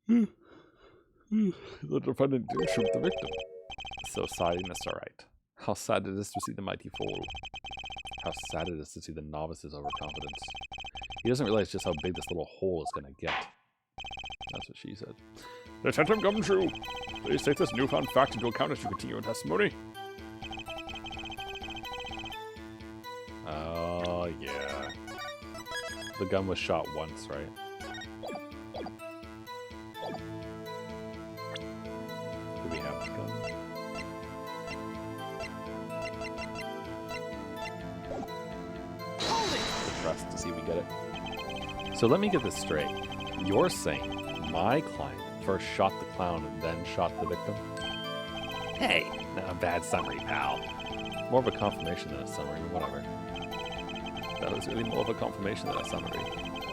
The defendant didn't shoot the victim. So sad, Mr. Wright. How sad it is to see the mighty fall. How sad it is to see the novice's overconfidence. He doesn't realize just how big this little hole is going to get. That's what she said. Detective Gumshoe, please take this newfound fact into account as you continue your testimony. Oh, yeah. The gun was shot once, right? Do we have the gun? press to see if we get it. So let me get this straight. You're saying my client first shot the clown and then shot the victim? Hey, not a bad summary, pal. More of a confirmation than a summary, but whatever. That was really more of a confirmation than a summary.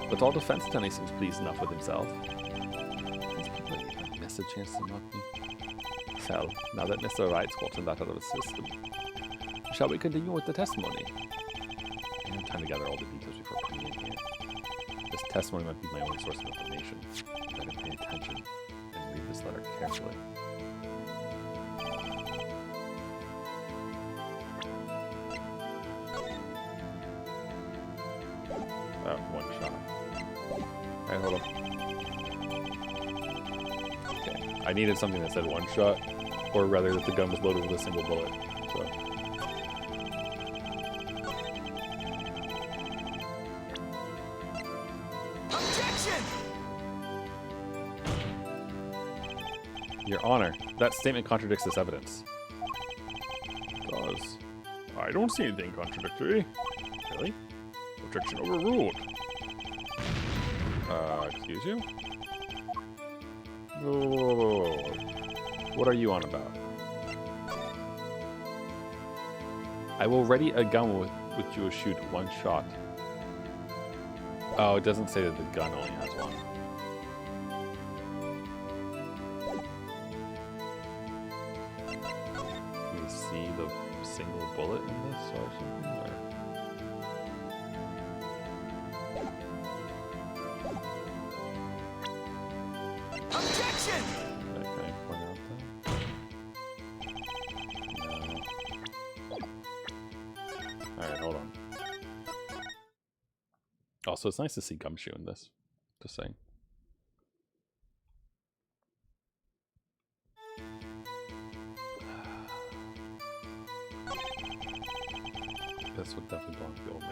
But all defense attorney seems pleased enough with himself. These people missed a chance to mock me. Well, now that Mr. Wright's gotten that out of his system, shall we continue with the testimony? I have time to gather all the details before putting in here. This testimony might be my only source of information. Better pay attention and read this letter carefully. One shot. Alright, hold on. Okay. I needed something that said one shot, or rather that the gun was loaded with a single bullet. So. Objection! Your Honor, that statement contradicts this evidence. Does. I don't see anything contradictory. Really? Objection overruled. Excuse you? Whoa. What are you on about? I will ready a gun with which you will shoot one shot. Oh, it doesn't say that the gun only has one. Can we see the single bullet in this or something? Or? Objection! Can I point out that? No. Alright, hold on. Also, it's nice to see Gumshoe in this. Just saying. This would definitely belong to the old man.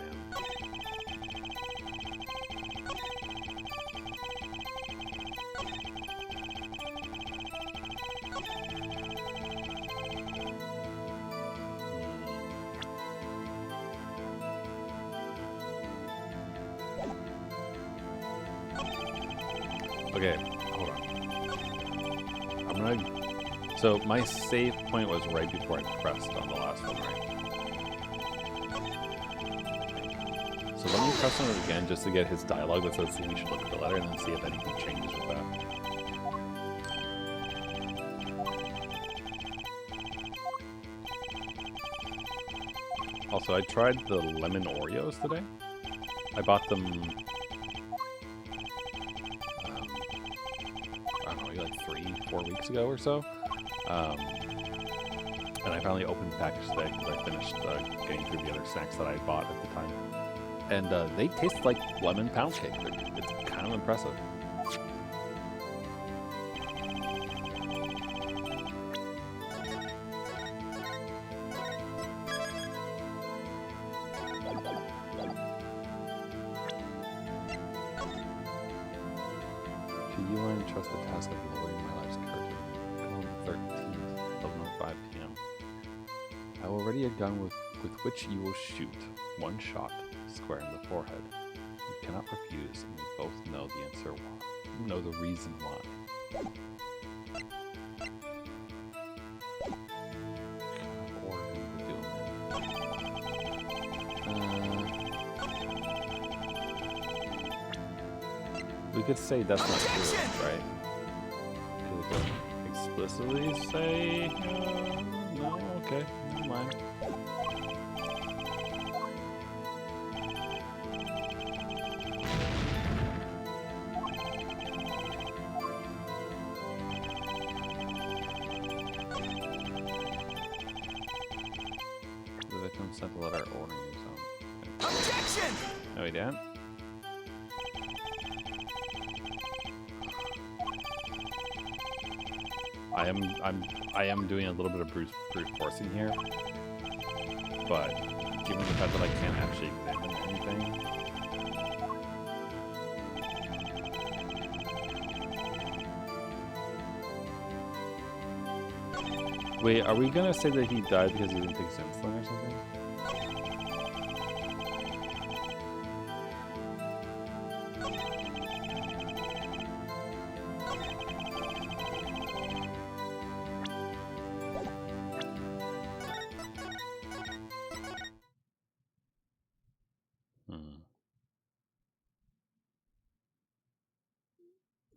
Okay, hold on. I'm gonna. So my save point was right before I pressed on the last one, right? So let me press on it again just to get his dialogue that says we should look at the letter and then see if anything changes with that. Also, I tried the lemon Oreos today. I bought them. I don't know, maybe like 3-4 weeks ago or so. And I finally opened the package today because I finished getting through the other snacks that I had bought at the time. And they taste like lemon pound cake. It's kind of impressive. To you, I entrust the task of lowering my life's curtain. On the 13th, 11:05 p.m. I will ready a gun with which you will shoot one shot square in the forehead. You cannot refuse, and we both know the answer why. Know the reason why. What order do we do it? We could say that's not true, right? Because it doesn't explicitly say. No, okay, never mind. The victim sent the letter ordering his own. Objection! No, he didn't. I am doing a little bit of brute forcing here, but given the fact that I can't actually examine anything. Wait, are we gonna say that he died because he didn't take his insulin or something?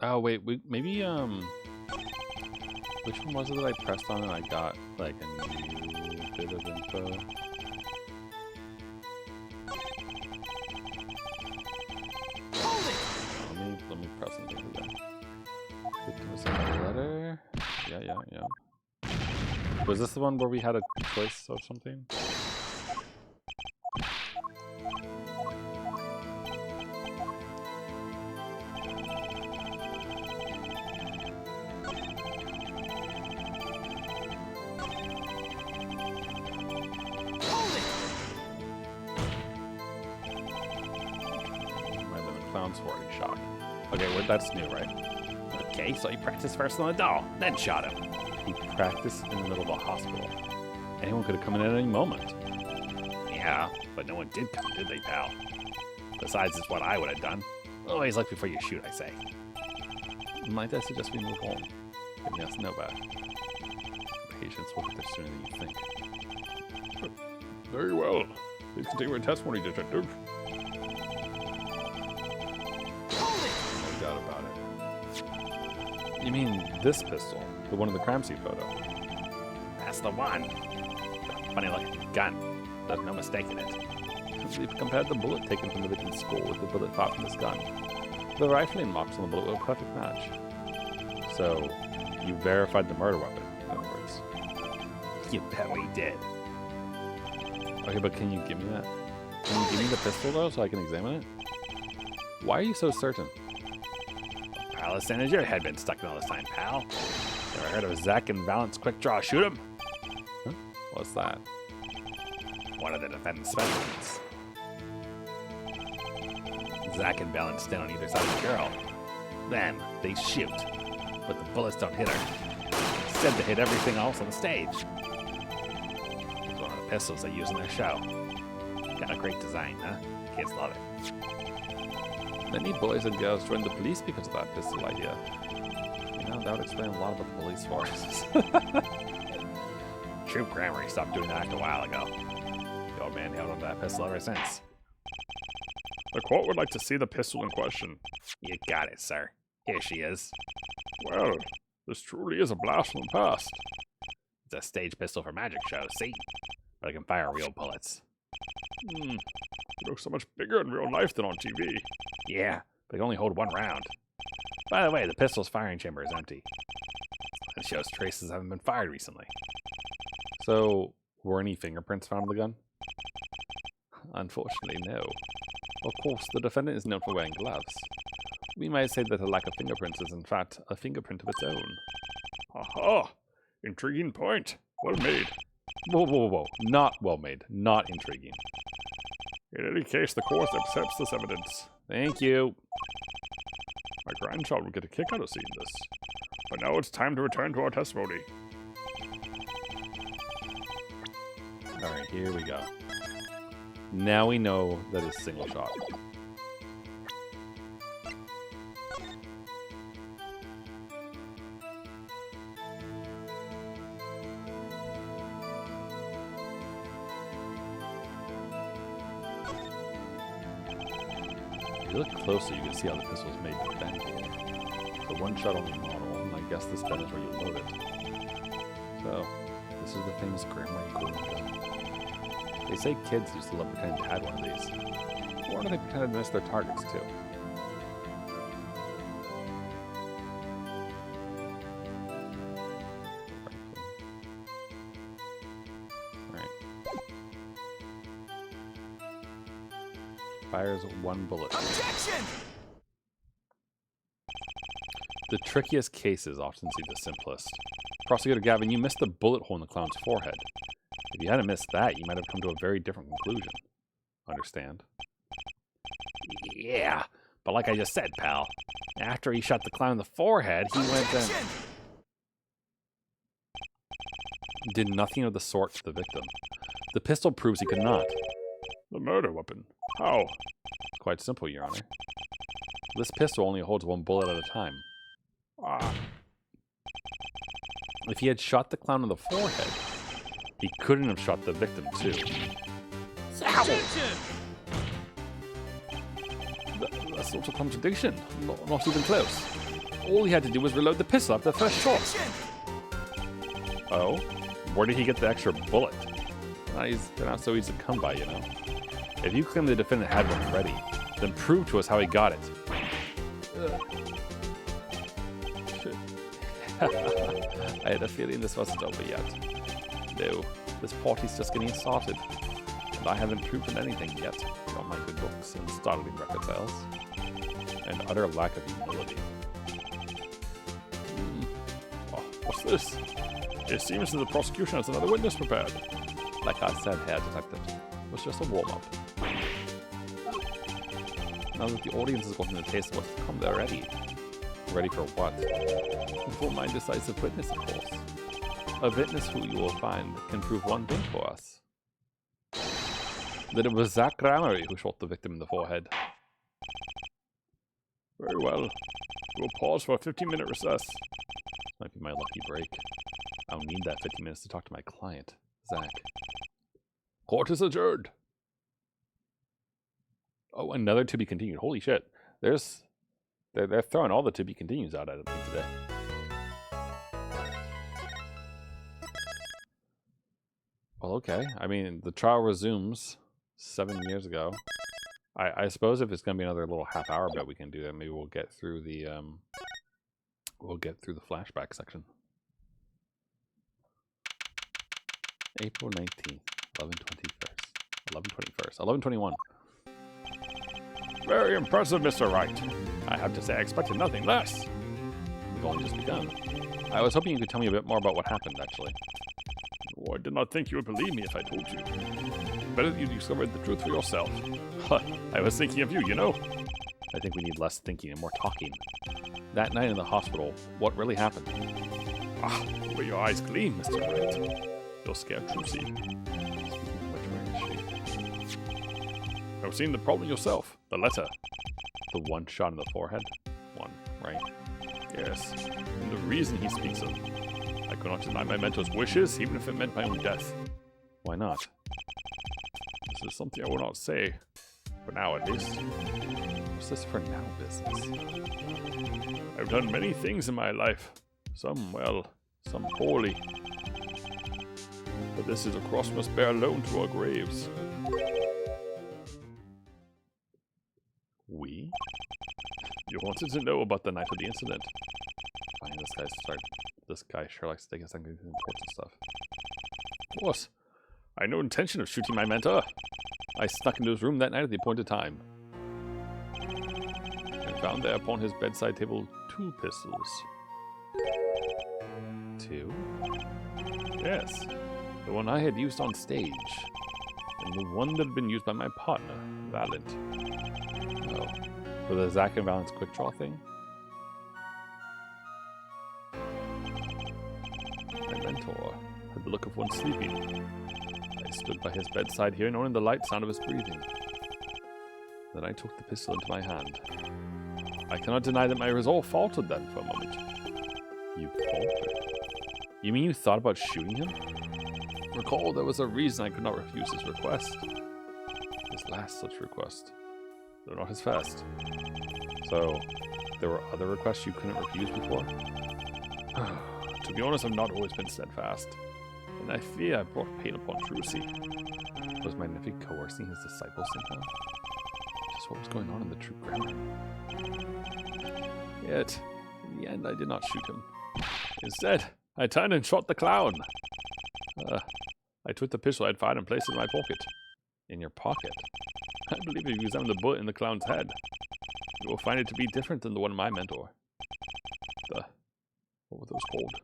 Oh wait, maybe which one was it that I pressed on and I got like a new bit of info? Let me press something again. Was that a letter? Yeah. Was this the one where we had a choice of something? Clown's already shot. Okay, well, that's new, right? Okay, so he practiced first on the doll, then shot him. He practiced in the middle of a hospital. Anyone could have come in at any moment. Yeah, but no one did come, did they, pal? Besides, it's what I would have done. Always look before you shoot, I say. Might I suggest we move home? Yes, no bad. Patients will get there sooner than you think. Very well. Please continue your testimony, detective. No doubt about it. You mean this pistol? The one in the crime scene photo? That's the one. Funny looking gun. There's no mistaking it. We've compared the bullet taken from the victim's skull with the bullet fired from this gun. The rifling marks on the bullet were a perfect match. So, you verified the murder weapon, in other words. You bet we did. Okay, but can you give me that? Can you give me the pistol, though, so I can examine it? Why are you so certain? Pal, as soon as your head been stuck in all this time, pal. Never heard of Zack and Valent's quick draw shoot 'em? Huh? What's that? One of the defendant's specialties. Zack and Valent stand on either side of the girl. Then they shoot, but the bullets don't hit her. Instead, they hit everything else on the stage. It's one of the pistols they use in their show. Got a great design, huh? Kids love it. Many boys and girls joined the police because of that pistol idea. You know, that would explain a lot about the police force. True grammar, he stopped doing that a while ago. The old man held onto that pistol ever since. The court would like to see the pistol in question. You got it, sir. Here she is. Well, this truly is a blast from the past. It's a stage pistol for magic shows, see? But it can fire real bullets. It looks so much bigger in real life than on TV. Yeah, but it can only hold one round. By the way, the pistol's firing chamber is empty. It shows traces haven't been fired recently. So, were any fingerprints found on the gun? Unfortunately, no. Of course, the defendant is known for wearing gloves. We might say that a lack of fingerprints is in fact a fingerprint of its own. Aha! Intriguing point. Well made. Whoa. Not well made. Not intriguing. In any case, the court accepts this evidence. Thank you. My grandchild will get a kick out of seeing this. But now it's time to return to our testimony. Alright, here we go. Now we know that it's single shot. If you look closer, you can see how the pistol's made to bend here. So one shot only model, and I guess this bend is where you load it. So, this is the famous Grandma Golden gun. They say kids used to love pretending to have one of these. Or do they pretend to miss their targets too? Alright. Fires one bullet. Objection! The trickiest cases often seem the simplest. Prosecutor Gavin, you missed the bullet hole in the clown's forehead. If you hadn't missed that, you might have come to a very different conclusion. Understand? Yeah, but like I just said, pal, after he shot the clown in the forehead, he went and Objection! did nothing of the sort to the victim. The pistol proves he could not. The murder weapon. How? Quite simple, Your Honor. This pistol only holds one bullet at a time. Ah, If he had shot the clown in the forehead, he couldn't have shot the victim too. Objection! That's not a contradiction. Not even close. All he had to do was reload the pistol after the first shot. Objection! Oh? Where did he get the extra bullet? They're not so easy to come by, you know. If you claim the defendant had one ready, then prove to us how he got it. I had a feeling this wasn't over yet. No, this party's just getting started. And I haven't proven anything yet about my good books and startling record sales. And utter lack of humility. oh, what's this? It seems that the prosecution has another witness prepared. Like I said, Herr Detective, it was just a warm-up. Now that the audience has gotten a taste of what's to come, they're ready. Ready for what? For my decisive witness, of course. A witness who you will find can prove one thing for us. That it was Zach Gramery who shot the victim in the forehead. Very well. We'll pause for a 15-minute recess. Might be my lucky break. I'll need that 15 minutes to talk to my client, Zach. Court is adjourned. Oh, another to be continued. Holy shit. They're throwing all the to be continues out at me today. Well, okay. I mean, the trial resumes 7 years ago. I suppose if it's gonna be another little half hour bit, we can do that. Maybe we'll get through the flashback section. April 19th, 11/21. Very impressive, Mr. Wright. I have to say I expected nothing less. We've only just begun. I was hoping you could tell me a bit more about what happened, actually. Oh, I did not think you would believe me if I told you. Better that you discovered the truth for yourself. Huh, I was thinking of you, you know. I think we need less thinking and more talking. That night in the hospital, what really happened? Ah, the way your eyes gleam, Mr. Wright. You're scared, Trucy. Speaking of which, where is she? I've seen the problem yourself. The letter. The one shot in the forehead? One, right? Yes, and the reason he speaks of. I could not deny my mentor's wishes, even if it meant my own death. Why not? This is something I will not say. For now, at least. What's this for now business? I've done many things in my life. Some well, some poorly. But this is a cross we must bear alone to our graves. We? You wanted to know about the night of the incident. Fine, this guy sure likes to take us on important stuff. Of course. I had no intention of shooting my mentor. I snuck into his room that night at the appointed time. And found there upon his bedside table 2 pistols. 2? Yes, the one I had used on stage. And the one that had been used by my partner, Valent. Oh. For the Zach and Valence quick draw thing? My mentor had the look of one sleeping. I stood by his bedside, hearing only the light sound of his breathing. Then I took the pistol into my hand. I cannot deny that my resolve faltered then for a moment. You faltered? You mean you thought about shooting him? Recall, there was a reason I could not refuse his request. His last such request, though not his first. So, there were other requests you couldn't refuse before? To be honest, I've not always been steadfast, and I fear I brought pain upon Trucy. Was my nephew coercing his disciples somehow? Just what was going on in the true grammar? Yet, in the end, I did not shoot him. Instead, I turned and shot the clown. I took the pistol I had fired and placed it in my pocket. In your pocket? I believe if you examine the bullet in the clown's head, you will find it to be different than the one of my mentor. What were those called?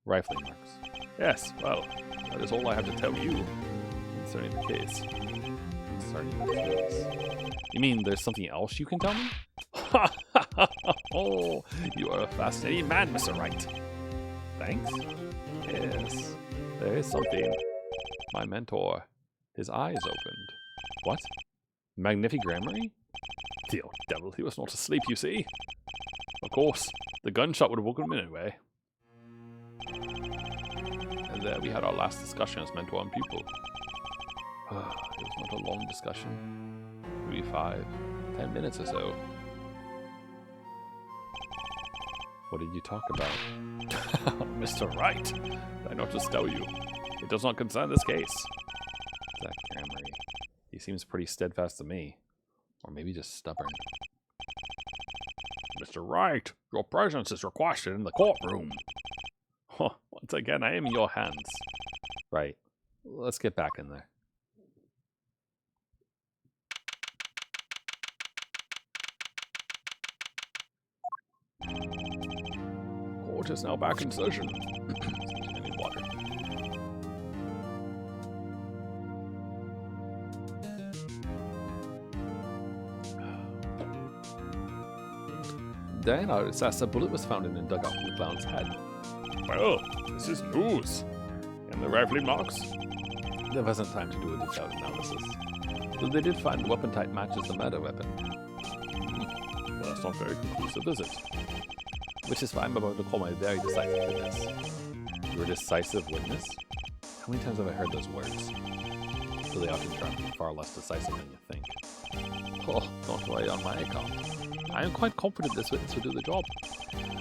Rifling marks. Yes, well, that is all I have to tell you concerning the case. Concerning the case? You mean there's something else you can tell me? Oh, you are a fascinating man, Mr. Wright. Thanks. Yes, there is something. My mentor, his eyes opened. What? Magnific Grammary? The old devil, he was not asleep, you see. Of course, the gunshot would have woken him anyway. And there we had our last discussion as mentor and pupil. It was not a long discussion. Maybe 5, 10 minutes or so. What did you talk about? Mr. Wright, did I not just tell you? It does not concern this case. Zach Gramery. He seems pretty steadfast to me. Or maybe just stubborn. Mr. Wright, your presence is requested in the courtroom. Once again, I am in your hands. Right. Let's get back in there. Court is now back in session. I need water. Diana says a bullet was found in and dug out from the clown's head. Well, this is news. And the rifling marks? There wasn't time to do a detailed analysis. Though they did find the weapon type matches the murder weapon. Well, that's not very conclusive, is it? Which is why I'm about to call my very decisive witness. Your decisive witness? How many times have I heard those words? So they often turn out to be far less decisive than you think. Oh, don't worry on my account. I am quite confident this witness will do the job.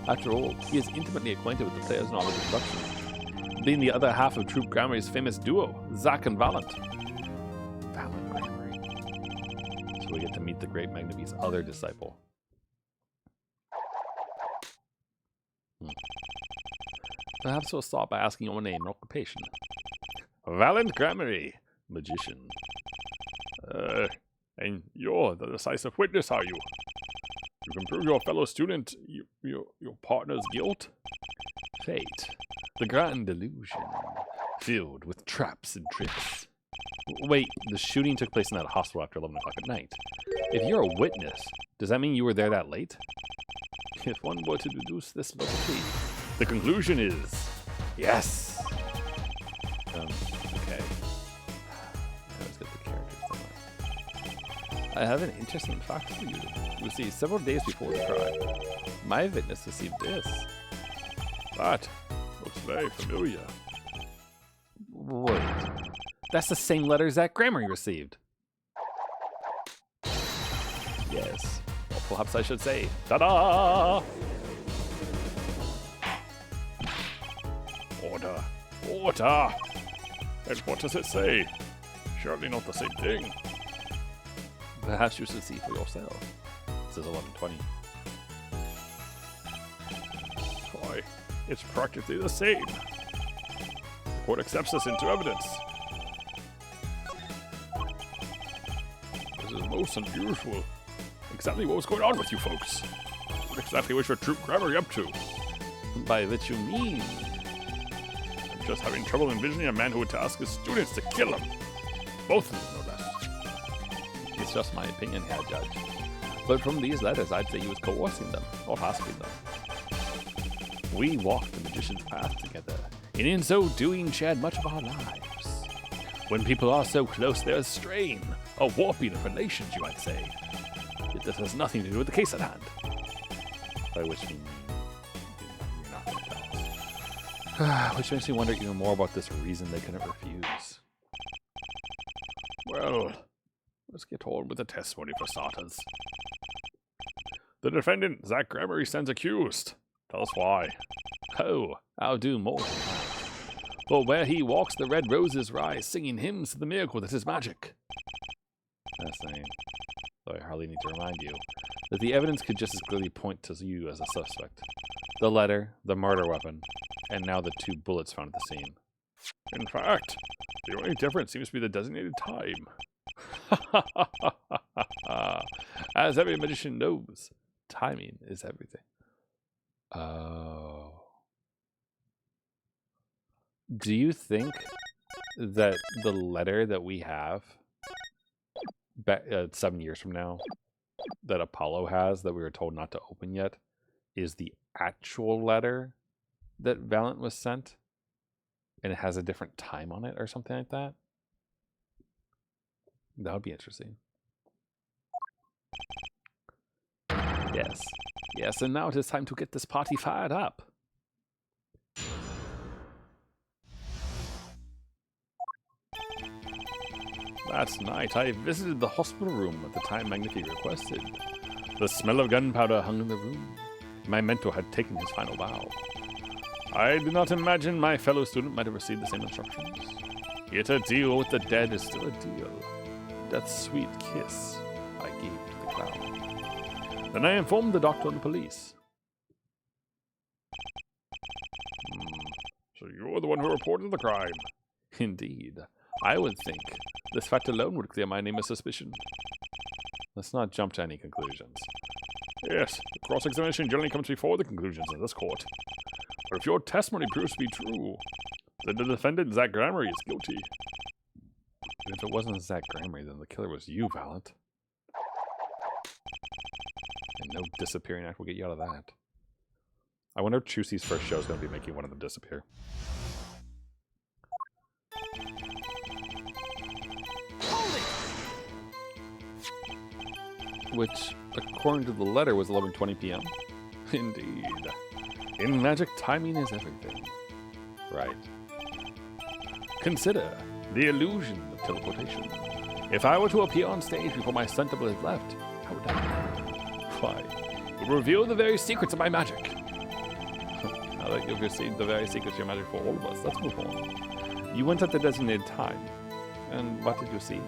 After all, he is intimately acquainted with the player's knowledge of production, being the other half of Troop Grammy's famous duo, Zack and Valent. Valent Grammary. So we get to meet the great Magnabee's other disciple. Perhaps we'll start by asking your name and occupation. Valent Grammary, Magician. And you're the decisive witness, are you? You can prove your fellow student, your partner's guilt? Fate. The grand illusion. Filled with traps and tricks. Wait, the shooting took place in that hospital after 11 o'clock at night. If you're a witness, does that mean you were there that late? If one were to deduce this logically, The conclusion is yes. Okay. Let's get the characters done. I have an interesting fact for you. You see, several days before the crime, my witness received this. That looks very familiar. Wait. That's the same letter Zach Grammary received. Yes. Or perhaps I should say, ta-da! Order. Order! And what does it say? Surely not the same thing. Perhaps you should see for yourself. It says 11:20. Why, it's practically the same. The court accepts this into evidence. This is most unusual. Exactly what was going on with you folks? What exactly was your Troop Grammary up to? By which you mean? I'm just having trouble envisioning a man who would task his students to kill him. Both of them, no less. It's just my opinion here, Judge. But from these letters, I'd say he was coercing them, or tasking them. We walked the magician's path together, and in so doing shared much of our lives. When people are so close, there's strain, a warping of relations, you might say. Yet this has nothing to do with the case at hand. By which we mean you're not going to tell us. Which makes me wonder even more about this reason they couldn't refuse. Well, let's get on with the testimony for starters. The defendant, Zach Grammary, stands accused. Tell us why. Oh, I'll do more than that. For where he walks, the red roses rise, singing hymns to the miracle that is magic. Fascinating. Though I hardly need to remind you that the evidence could just as clearly point to you as a suspect. The letter, the murder weapon, and now the 2 bullets found at the scene. In fact, the only difference seems to be the designated time. As every magician knows, timing is everything. Oh. Do you think that the letter that we have 7 years from now that Apollo has that we were told not to open yet is the actual letter that Valent was sent and it has a different time on it or something like that? That would be interesting. Yes. Yes, and now it is time to get this party fired up. That night, I visited the hospital room at the time Magnifi requested. The smell of gunpowder hung in the room. My mentor had taken his final bow. I did not imagine my fellow student might have received the same instructions. Yet a deal with the dead is still a deal. Death's sweet kiss I gave to the clown. Then I informed the doctor and the police. So you're the one who reported the crime? Indeed. I would think this fact alone would clear my name of suspicion. Let's not jump to any conclusions. Yes, the cross-examination generally comes before the conclusions in this court. But if your testimony proves to be true, then the defendant, Zach Gramery, is guilty. And if it wasn't Zach Gramery, then the killer was you, Valent. And no disappearing act will get you out of that. I wonder if Chusi's first show is going to be making one of them disappear. Which, according to the letter, was 11:20 p.m. Indeed. In magic, timing is everything. Right. Consider the illusion of teleportation. If I were to appear on stage before my stunt double had left, how would that be? Why, it would reveal the very secrets of my magic. Now that you've received the very secrets of your magic for all of us, let's move on. You went at the designated time, and what did you see?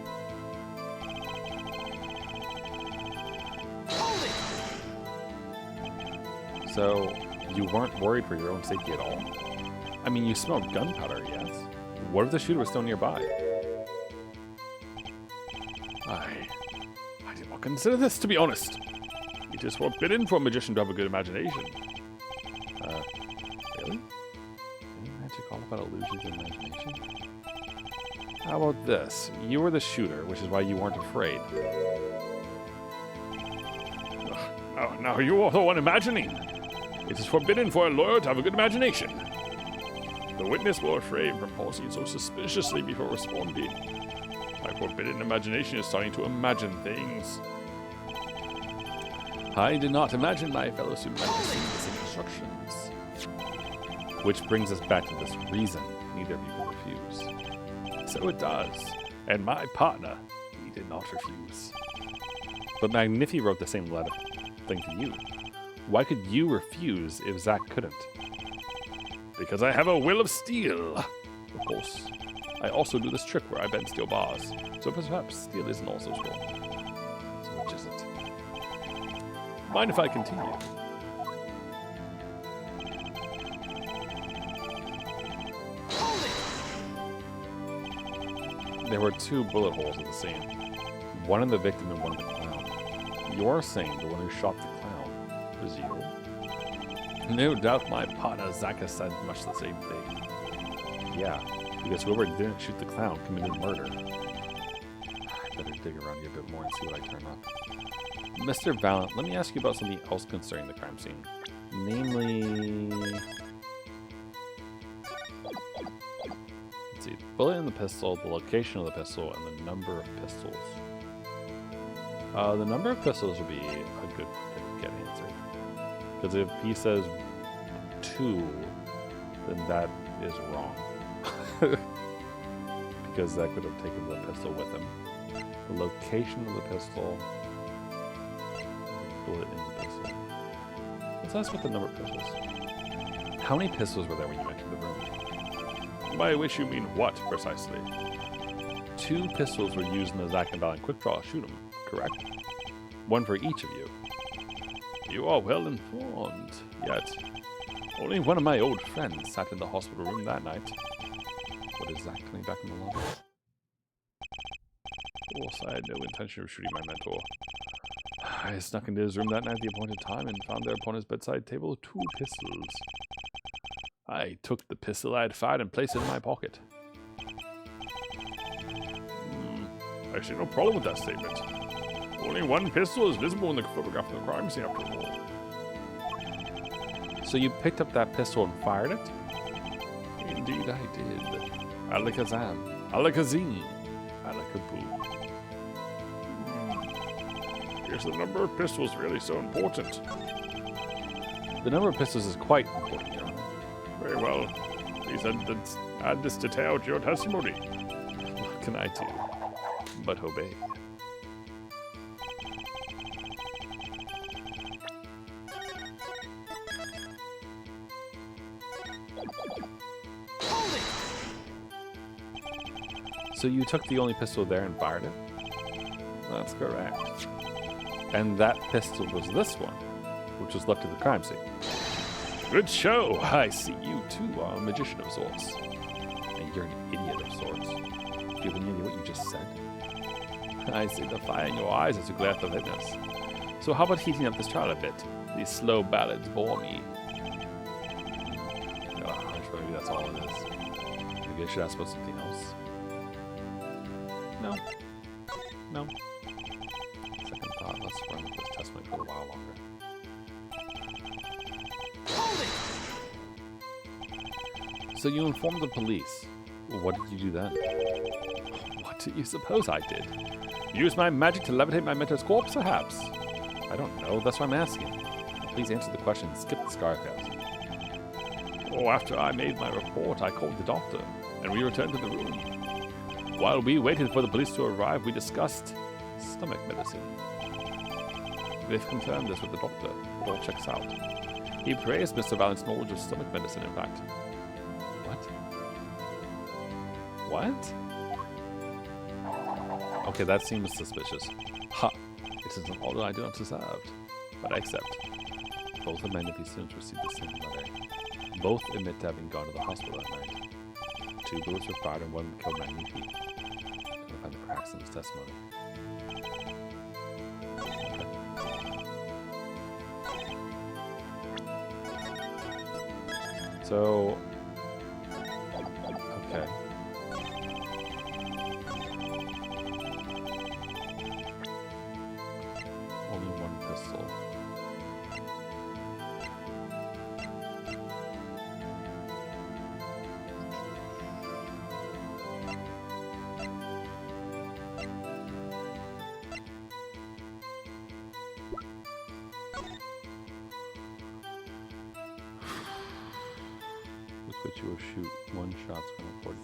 So, you weren't worried for your own safety at all? I mean, you smelled gunpowder, yes? What if the shooter was still nearby? I did not consider this, to be honest. It is forbidden for a magician to have a good imagination. Really? Isn't magic all about illusions and imagination? How about this? You were the shooter, which is why you weren't afraid. Now you are the one imagining. It is forbidden for a lawyer to have a good imagination. The witness will refrain from pausing so suspiciously before responding. My forbidden imagination is starting to imagine things. I did not imagine my fellow student might receive the same instructions. Which brings us back to this reason neither of you can refuse. So it does. And my partner, he did not refuse. But Magnifi wrote the same letter thing to you. Why could you refuse if Zach couldn't? Because I have a will of steel. Of course, I also do this trick where I bend steel bars. So perhaps steel isn't also strong. So which is it? Mind if I continue? There were two bullet holes in the scene. One in the victim and one in the clown. You're saying the one who shot the clown was you? No doubt my partner Zach has said much the same thing. Yeah, because whoever didn't shoot the clown committed murder. I better dig around here a bit more and see what I turn up. Mr. Valent, let me ask you about something else concerning the crime scene. Namely... Let's see. Bullet in the pistol, the location of the pistol, and the number of pistols. The number of pistols would be a good one to get answered. Because if he says 2, then that is wrong. Because that could have taken the pistol with him. The location of the pistol, the bullet in the pistol. Let's ask what the number of pistols. How many pistols were there when you entered the room? By which you mean what, precisely? 2 pistols were used in the Zack and Valiant quick draw shoot 'em, correct? One for each of you. You are well informed, yet only one of my old friends sat in the hospital room that night. What is Zack coming back in the lobby? Of course, I had no intention of shooting my mentor. I snuck into his room that night at the appointed time and found there upon his bedside table 2 pistols. I took the pistol I had fired and placed it in my pocket. I see no problem with that statement. Only one pistol is visible in the photograph of the crime scene after all. So you picked up that pistol and fired it? Indeed I did. Alakazam. Alakazim. Alakaboo. Is the number of pistols really so important? The number of pistols is quite important, Your Honor. Very well. Please add this detail to your testimony. What can I do but obey? Hold it! So you took the only pistol there and fired it? That's correct. And that pistol was this one, which was left at the crime scene. Good show. I see you too are a magician of sorts. And you're an idiot of sorts. Do you have any idea what you just said? I see the fire in your eyes as you glare at the witness. So how about heating up this trial a bit? These slow ballads bore me. Maybe that's all it is. Maybe I should ask about something else. No. No. Second thought, let's run with this testimony for a while longer. Hold it! So you informed the police. What did you do then? What do you suppose I did? Use my magic to levitate my mentor's corpse, perhaps? I don't know, that's why I'm asking. Please answer the question and skip the scarcast. Oh, after I made my report, I called the doctor, and we returned to the room. While we waited for the police to arrive, we discussed stomach medicine. They've confirmed this with the doctor. It all checks out. He praised Mr. Valiant's knowledge of stomach medicine, in fact. What? What? Okay, that seems suspicious. Ha! It isn't all that I do not deserve, but I accept. Both of my nephew students received the same letter. Both admit to having gone to the hospital that night. 2 bullets were fired and 1 killed my nephew. Trying to find the cracks in his testimony. Okay. So... Okay. Only 1 pistol. With which you will shoot 1 shot from a 40.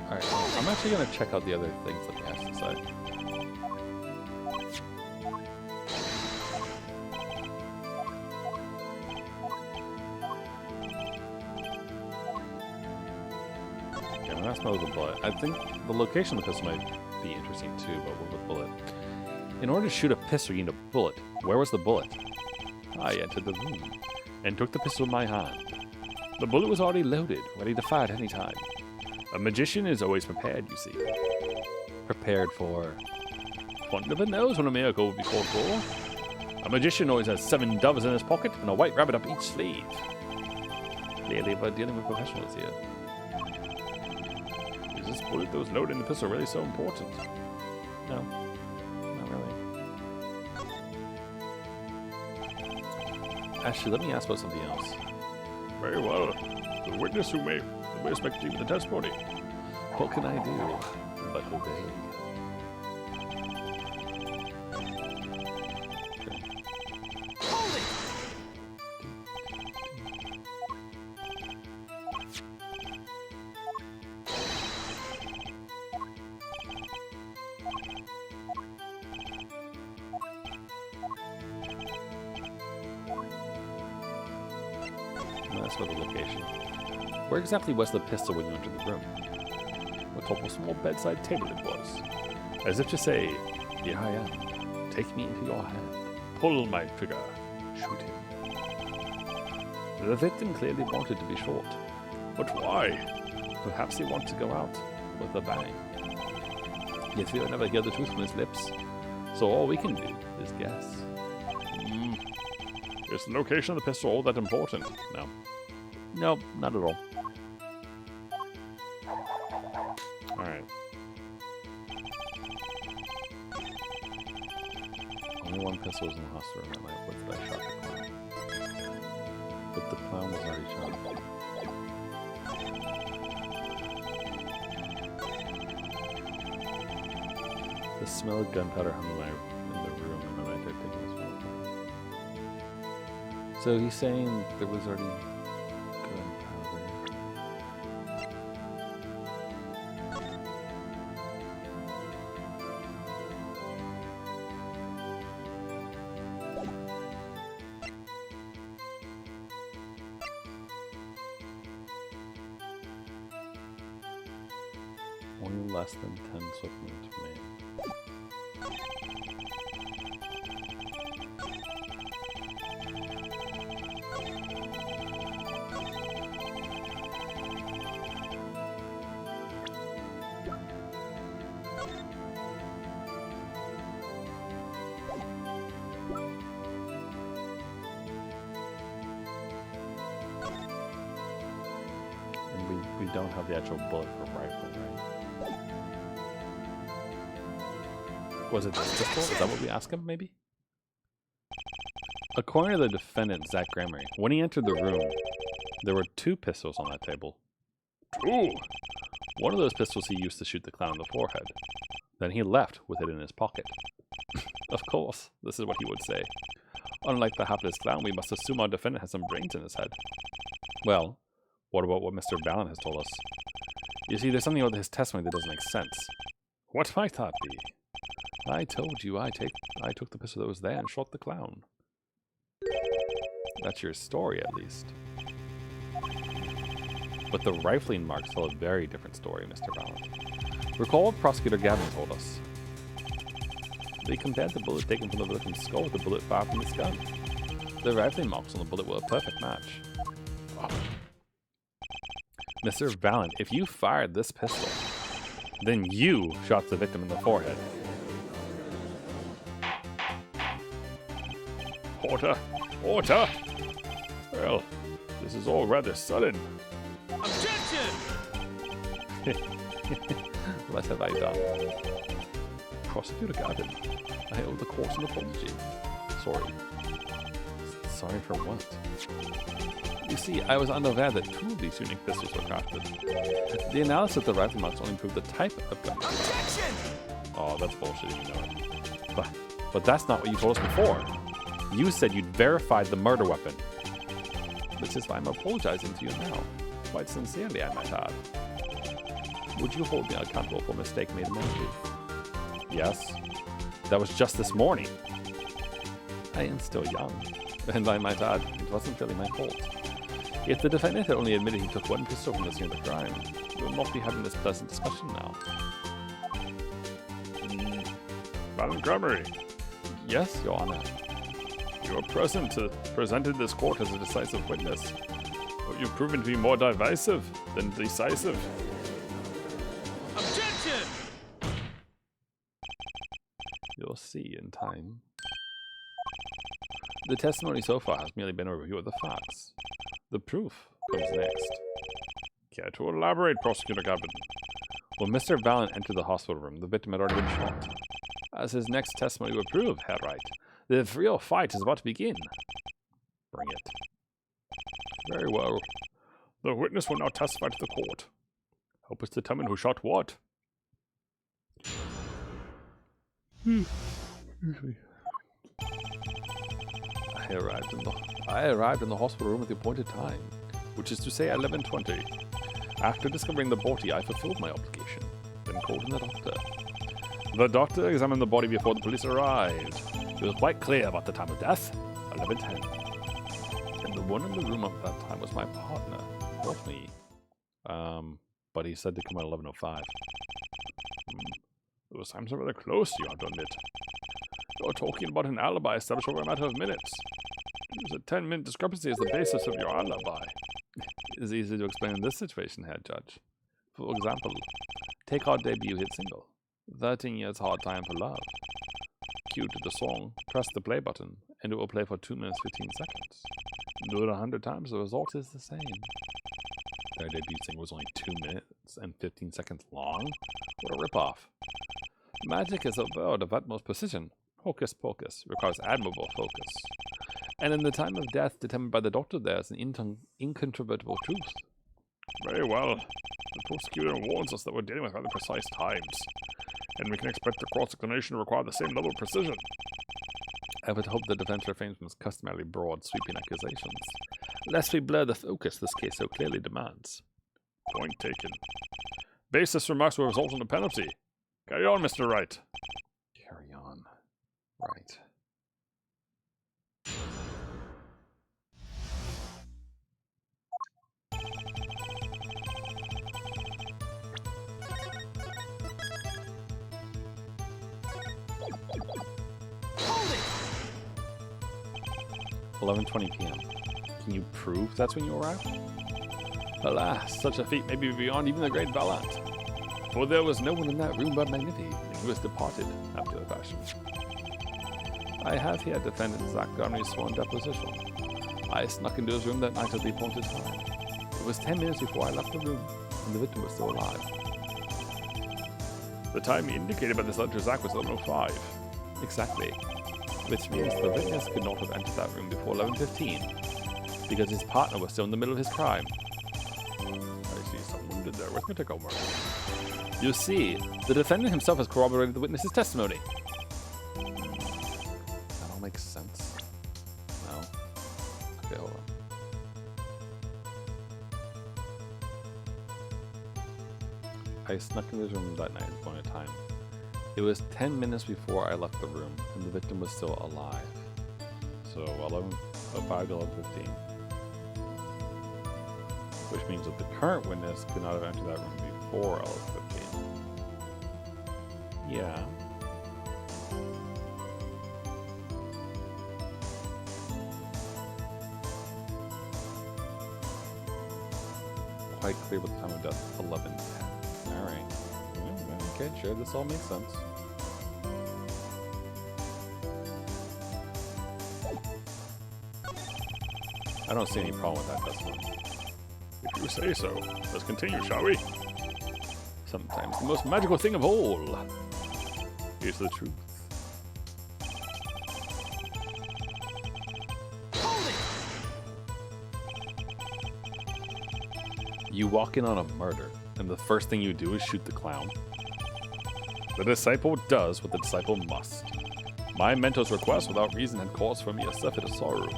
Alright, I'm actually going to check out the other things that he has to say. Okay, I'm going to smell the bullet. I think the location of the pistol might be interesting too, but with the bullet. In order to shoot a pistol, you need a bullet. Where was the bullet? I entered the room and took the pistol in my hand. The bullet was already loaded, ready to fire at any time. A magician is always prepared, you see. Prepared for... One never knows when a miracle will be called for. A magician always has 7 doves in his pocket and a white rabbit up each sleeve. Clearly, we're dealing with professionals here. Is this bullet that was loaded in the pistol really so important? No, not really. Actually, let me ask about something else. Very well. The witness who may expect to give the testimony. What can I do but obey? Hold it! That's for the location. Where exactly was the pistol when you entered the room? What type of small bedside table it was. As if to say, here I am. Take me into your hand. Pull my trigger. Shoot him. The victim clearly wanted to be short. But why? Perhaps he wanted to go out with a bang. Yet we'll never hear the truth from his lips. So all we can do is guess. Is the location of the pistol all that important? No. No, not at all. Alright. Only one pistol was in the hospital room that night. What did I shot the clown? But the clown was already shot. The smell of gunpowder hung in the room, and then I tried taking the smell. So he's saying there was already gunpowder. Only less than 10 swift minutes remain. And we don't have the actual bullet for rifle, right? Was it this pistol? Is that what we asked him, maybe? According to the defendant, Zach Gramery, when he entered the room, there were 2 pistols on that table. 2? One of those pistols he used to shoot the clown in the forehead. Then he left with it in his pocket. Of course, this is what he would say. Unlike the hapless clown, we must assume our defendant has some brains in his head. Well, what about what Mr. Ballin has told us? You see, there's something about his testimony that doesn't make sense. What might that be? I told you I took the pistol that was there and shot the clown. That's your story, at least. But the rifling marks tell a very different story, Mr. Ballin. Recall what Prosecutor Gavin told us. They compared the bullet taken from the victim's skull with the bullet fired from his gun. The rifling marks on the bullet were a perfect match. Wow. Mr. Valiant, if you fired this pistol, then you shot the victim in the forehead. Porter! Porter! Well, this is all rather sudden. Objection! What have I done? Prosecutor Gavin, I owe the court an apology. Sorry. Sorry for what? You see, I was unaware that 2 of these unique pistols were crafted. The analysis of the rifle marks only proved the type of gun. Objection! Oh, that's bullshit, you know it. But that's not what you told us before. You said you'd verified the murder weapon. Which is why I'm apologizing to you now. Quite sincerely, I might add. Would you hold me accountable for a mistake made in my youth? Yes. That was just this morning. I am still young. And I might add, it wasn't really my fault. If the defendant had only admitted he took 1 pistol from the scene of the crime, we would not be having this pleasant discussion now. Madam Gramery, Yes, Your Honor. you were present to presented this court as a decisive witness. But you've proven to be more divisive than decisive. Objection! You'll see in time. The testimony so far has merely been a review of the facts. The proof comes next. Care to elaborate, Prosecutor Gavin? When Mr. Valiant entered the hospital room, the victim had already been shot. As his next testimony would prove, Herr Wright, the real fight is about to begin. Bring it. Very well. The witness will now testify to the court. Help us determine who shot what. I arrived in the hospital room at the appointed time, which is to say 11:20. After discovering the body, I fulfilled my obligation, then called in the doctor. The doctor examined the body before the police arrived. It was quite clear about the time of death. 11:10. And the one in the room at that time was my partner, not me. But he said to come at 11:05. Those times are rather close, you have to admit. You're talking about an alibi established over a matter of minutes. To use a 10-minute discrepancy as the basis of your alibi. It's easy to explain in this situation here, Judge. For example, take our debut hit single, 13 Years Hard Time for Love. Cue to the song, press the play button, and it will play for 2 minutes 15 seconds. Do it 100 times, the result is the same. Their debut single was only 2 minutes and 15 seconds long? What a ripoff. Magic is a word of utmost precision. Hocus pocus requires admirable focus. And in the time of death determined by the doctor, there's an incontrovertible truth. Very well. The prosecutor warns us that we're dealing with rather precise times, and we can expect the cross-examination to require the same level of precision. I would hope the defense refrains from its customarily broad, sweeping accusations, lest we blur the focus this case so clearly demands. Point taken. Baseless remarks will result in a penalty. Carry on, Mr. Wright. Carry on. Right. Hold it! 11:20 p.m. Can you prove that's when you arrived? Alas, such a feat may be beyond even the great Valant. For there was no one in that room but Magnifi, and he was departed after the fashion. I have here defendant Zach Garney's sworn deposition. I snuck into his room that night at the appointed time. It was 10 minutes before I left the room, and the victim was still alive. The time indicated by this letter to Zach was 11:05. Exactly. Which means the witness could not have entered that room before 11:15, because his partner was still in the middle of his crime. I see someone did their arithmetic homework. You see, the defendant himself has corroborated the witness's testimony. That all makes sense. No? Okay, hold on. I snuck in his room that night at one at a time. It was 10 minutes before I left the room, and the victim was still alive. So 11:05 to 11:15. Which means that the current witness could not have entered that room before 11:15. Yeah. Quite clear with the time of death, 11:10. Alright. Okay, sure, this all makes sense. I don't see any problem with that testimony. If you say so, let's continue, shall we? Sometimes the most magical thing of all is the truth. Hold it! You walk in on a murder, and the first thing you do is shoot the clown. The disciple does what the disciple must. My mentor's request without reason had caused for me a surfeit of sorrow.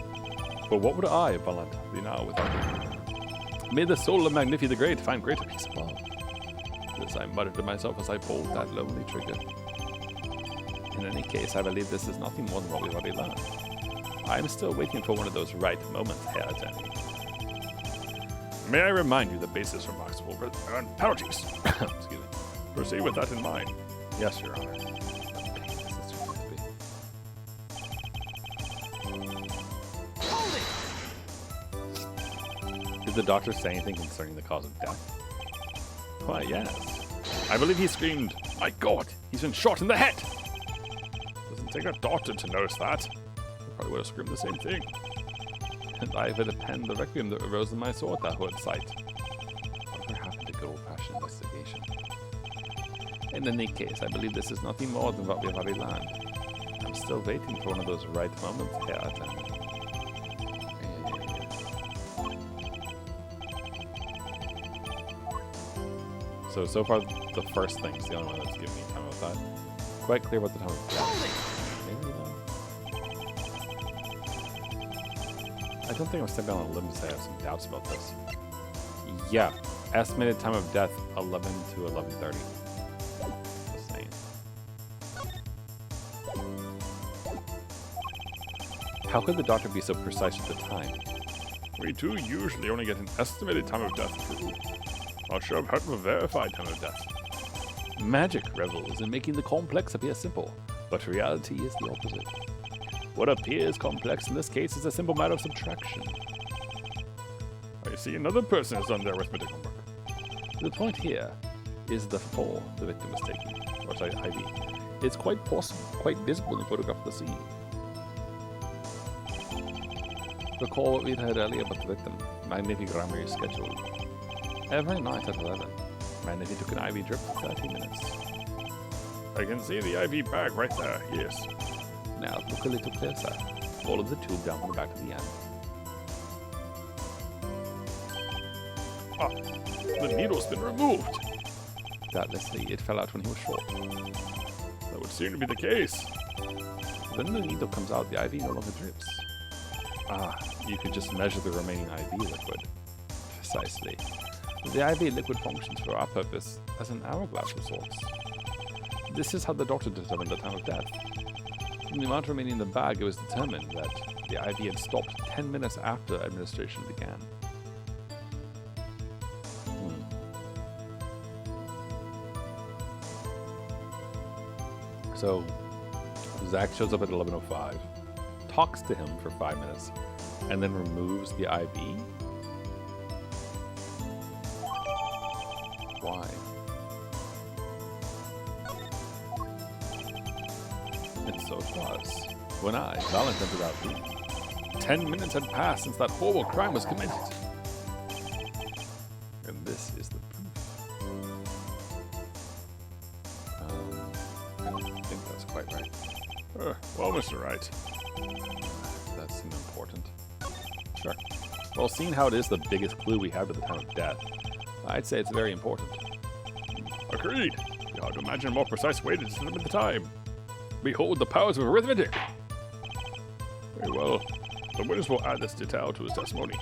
But what would I, Valant, be now without him? May the soul of Magnifi the Great find greater peace above. This I muttered to myself as I pulled that lonely trigger. In any case, I believe this is nothing more than what we've already learned. I am still waiting for one of those right moments, Herr Attorney. May I remind you that baseless remarks will earn penalties. Excuse me. Proceed with that in mind. Yes, Your Honor. Hold it! Did the doctor say anything concerning the cause of death? Why, yes. I believe he screamed, "My God, he's been shot in the head!" Doesn't take a doctor to notice that. I probably would have screamed the same thing. And I would have penned the requiem that arose in my soul at that horrid sight. Whatever happened to good old-fashioned investigation? In any case, I believe this is nothing more than what we have already learned. I'm still waiting for one of those right moments, Herr Attorney. So far, the first thing's the only one that's giving me time with that. Quite clear what the time of death. Maybe not. I don't think I'm stepping on a limb to say I have some doubts about this. Yeah, estimated time of death 11 to 11:30. Just saying. How could the doctor be so precise with the time? We do usually only get an estimated time of death true. I'll show him how to verify time of death. Magic revels in making the complex appear simple, but reality is the opposite. What appears complex in this case is a simple matter of subtraction. I see another person has done their arithmetic homework. The point here is the fall the victim was taking, or sorry, IV. It's quite visible in the photograph of the scene. Recall what we'd heard earlier about the victim, Magnifi Grammar schedule. Every night at 11, Magnifi took an IV drip for 30 minutes. I can see the IV bag right there, yes. Now look a little closer. Follow the tube down from the back to the end. Ah, the needle's been removed. Doubtlessly, it fell out when he was short. That would seem to be the case. When the needle comes out, the IV no longer drips. Ah, you could just measure the remaining IV liquid. Precisely. The IV liquid functions for our purpose as an hourglass of sorts. This is how the doctor determined the time of death. From the amount remaining in the bag, it was determined that the IV had stopped 10 minutes after administration began. So, Zach shows up at 11:05, talks to him for 5 minutes, and then removes the IV? Why? And so it was. When I, Valent, entered that room, 10 minutes had passed since that horrible crime was committed. And this is the proof. I don't think that's quite right. Well, Mr. Wright. That seemed important. Sure. Well, seeing how it is the biggest clue we have to the time of death, I'd say it's very important. Agreed. You ought to imagine a more precise way to determine the time. Behold the powers of arithmetic. Very well. The witness will add this detail to his testimony.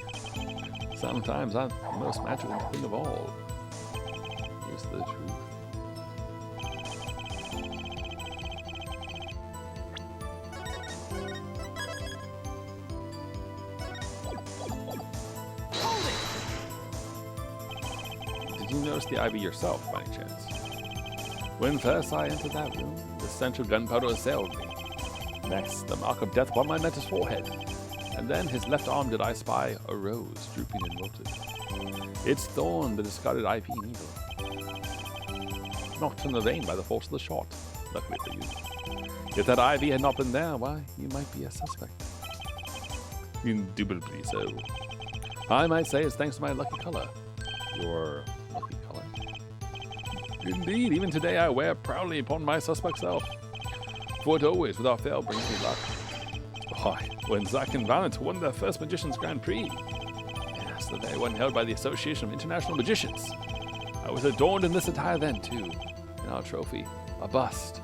Sometimes I'm the most magical thing of all. Is the truth. Hold it! Did you notice the IV yourself, by any chance? When first I entered that room, the stench of gunpowder assailed me. Next, the mark of death upon my mentor's forehead. And then his left arm did I spy a rose drooping and wilted. Its thorn the discarded IV needle. Knocked from the vein by the force of the shot, luckily for you. If that IV had not been there, why, you might be a suspect. Indubitably so. I might say it's thanks to my lucky color. your lucky color. Indeed, even today I wear proudly upon my suspect self. For it always, without fail, brings me luck. Why, when Zack and Valent won their first Magician's Grand Prix, yes, the very one held by the Association of International Magicians, I was adorned in this attire then, too. And our trophy, a bust.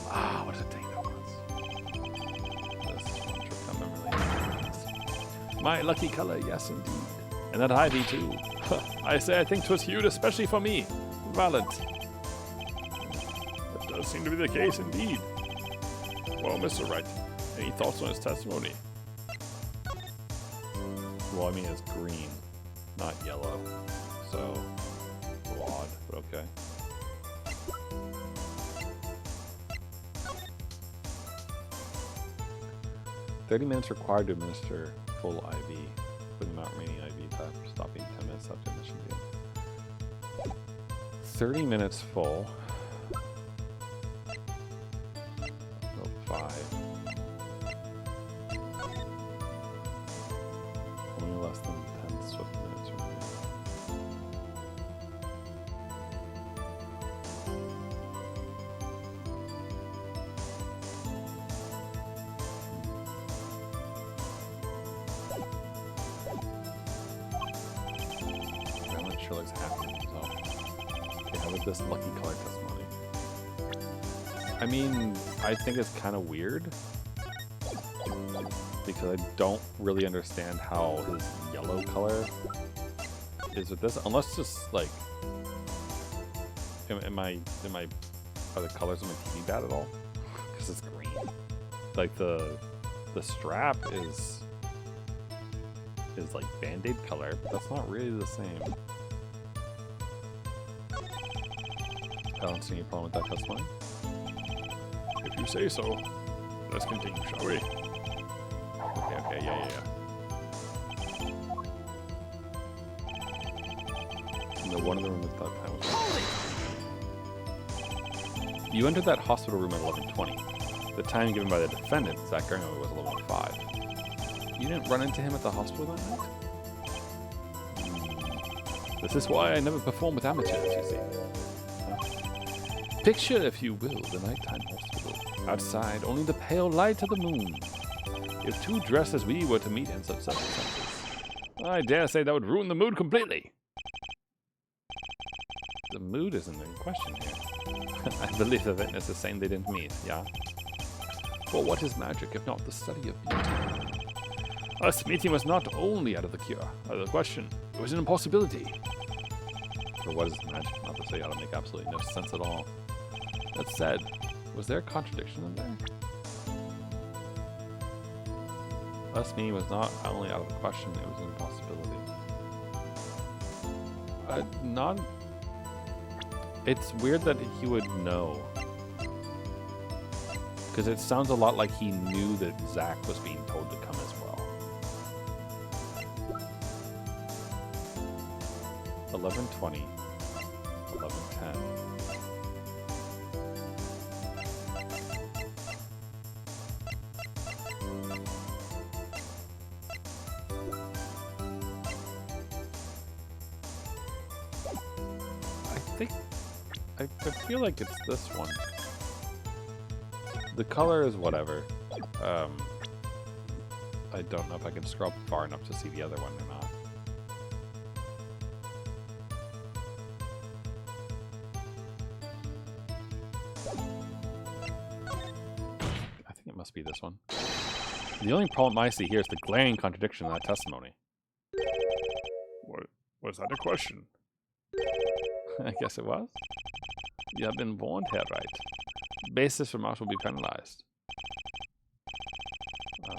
Ah, what a day that was. This is one trip I remember later. My lucky color, yes, indeed. And that ivy, too. I say I think 'twas hued especially for me, Valent. That does seem to be the case indeed. Well, Mr. Wright, any thoughts on his testimony? Well, I mean, it's green, not yellow. So, a little odd, but okay. "30 minutes required to administer full IV, putting out remaining IV time, stopping 10 minutes after admission begins. 30 minutes full. Oh, 5. Only less than 10 swift minutes remaining. Valent sure looks happy with himself. Okay, how about this lucky color testimony? I mean, I think it's kind of weird because I don't really understand how his yellow color is with this, unless just like, are the colors on my TV bad at all? Because it's green. Like the strap is like Band-Aid color, but that's not really the same. I don't see any problem with that testimony. If you say so, let's continue, shall we? Okay, yeah. No, one of the rooms at that time was. You entered that hospital room at 11:20. The time given by the defendant, Zach Gringo, was 11:05. You didn't run into him at the hospital that night? This is why I never perform with amateurs, you see. Picture, if you will, the nighttime hospital. Outside, only the pale light of the moon. If two dressed as we were to meet in such circumstances, I dare say that would ruin the mood completely. the mood isn't in question here. I believe the witness is saying they didn't meet, yeah? For what is magic if not the study of beauty? Us meeting was not only out of the cure, out of the question. It was an impossibility. For what is magic not to say ought to make absolutely no sense at all. That said, was there a contradiction in there? Us meeting was not only out of the question, it was an impossibility. Not... It's weird that he would know. Because it sounds a lot like he knew that Zach was being told to come as well. 11:20, 11:10. I feel like it's this one. The color is whatever. I don't know if I can scroll up far enough to see the other one or not. I think it must be this one. The only problem I see here is the glaring contradiction in that testimony. Was that a question? I guess it was. You have been warned here, right? Basis for march will be penalized. Oh.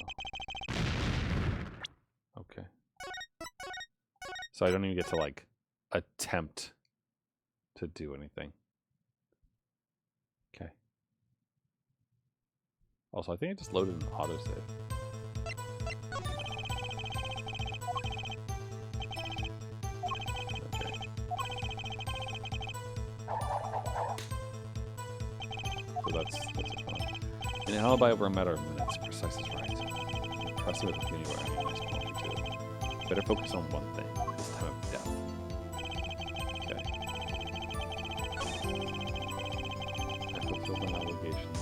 Okay. So I don't even get to, like, attempt to do anything. Okay. Also, I think I just loaded an autosave. That's it. In an alibi over a matter of minutes, precise is right. Impressive at the anywhere, I mean, nice point too. Better focus on one thing, this time of death. Okay. I fulfilled an obligation.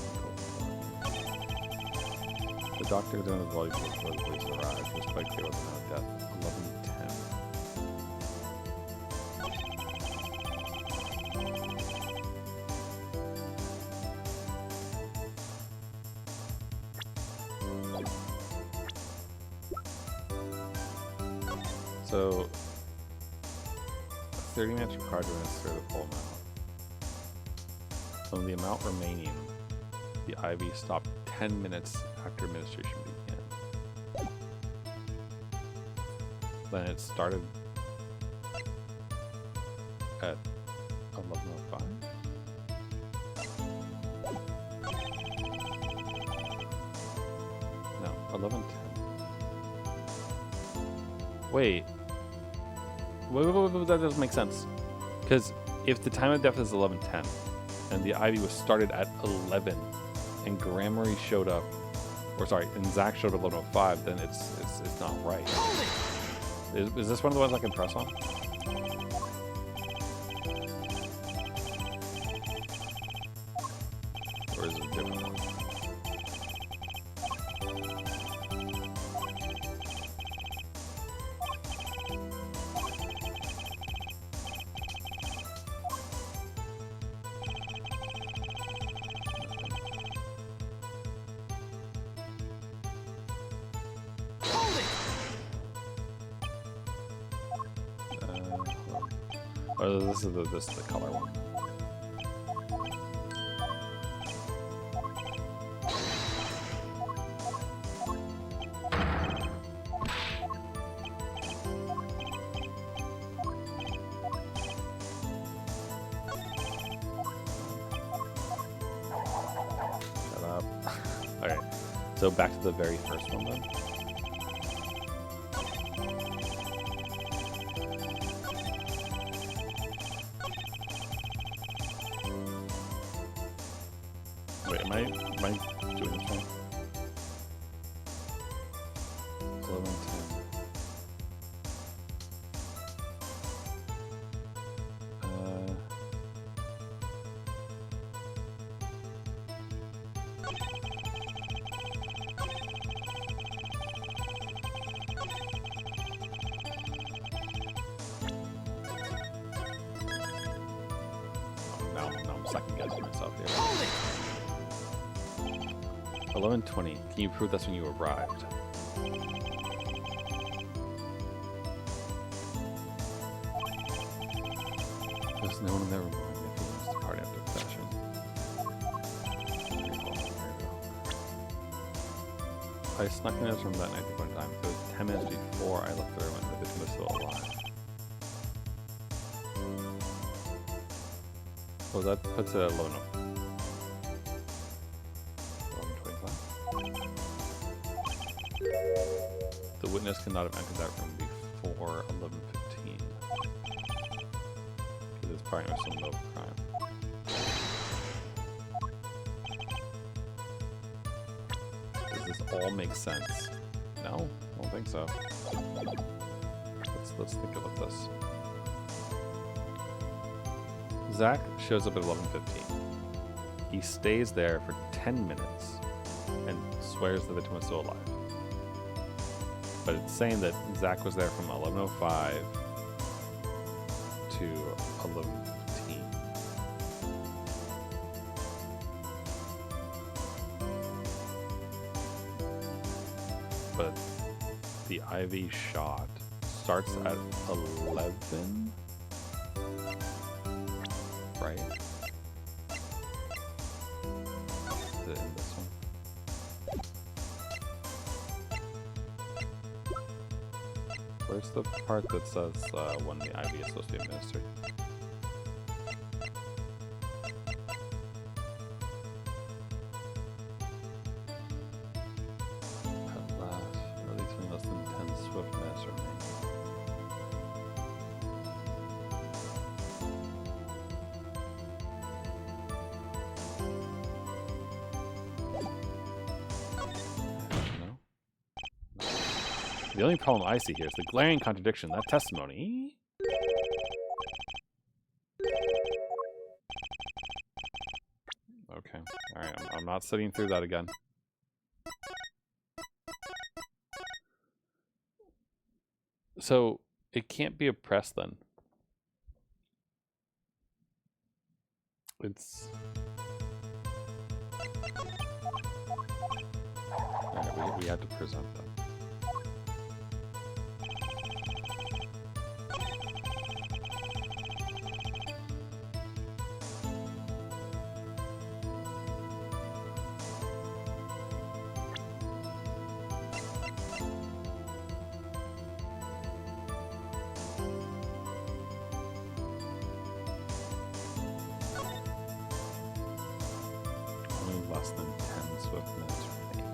The doctor then advised before the police arrived. It was quite clear what the time of death. 11:10. So, 30 minutes required to administer the full amount. From the amount remaining, the IV stopped 10 minutes after administration began. Then it started at 11:05. No, 11:10. Wait, that doesn't make sense. Because if the time of death is 11:10, and the IV was started at 11, and Grammary showed up, or sorry, and Zach showed up at 11:05, then it's not right. Is this one of the ones I can press on? Or is it a different one? Oh, this is the color one. Shut up. Okay, so back to the very first one then. Wait, am I doing this one? 11:10. Now I'm second guessing myself here. Hold it! 11:20. Can you prove that's when you arrived? There's no one in that room. If you used the party after fashion. There you go. I snuck in his room that night one time. It was 10 minutes before I left the room and the victim was still alive. Well, that puts it at 11:25. The witness cannot have entered that room before 11:15. Because his partner was still no crime. Does this all make sense? No? I don't think so. Let's think about this. Zach shows up at 11:15. He stays there for 10 minutes and swears the victim was still alive. But it's saying that Zach was there from 11:05 to 11:15. But the IV shot starts at 11, right? Is it in this one? Where's the part that says when the IV is supposed to be administered? At last, releasing less than 10 swift minutes remain. No? The only problem I see here is the glaring contradiction. That testimony. Okay. Alright, I'm not sitting through that again. So, it can't be a press then. It's... Alright, we have to present them. Less than 10 swift minutes remain.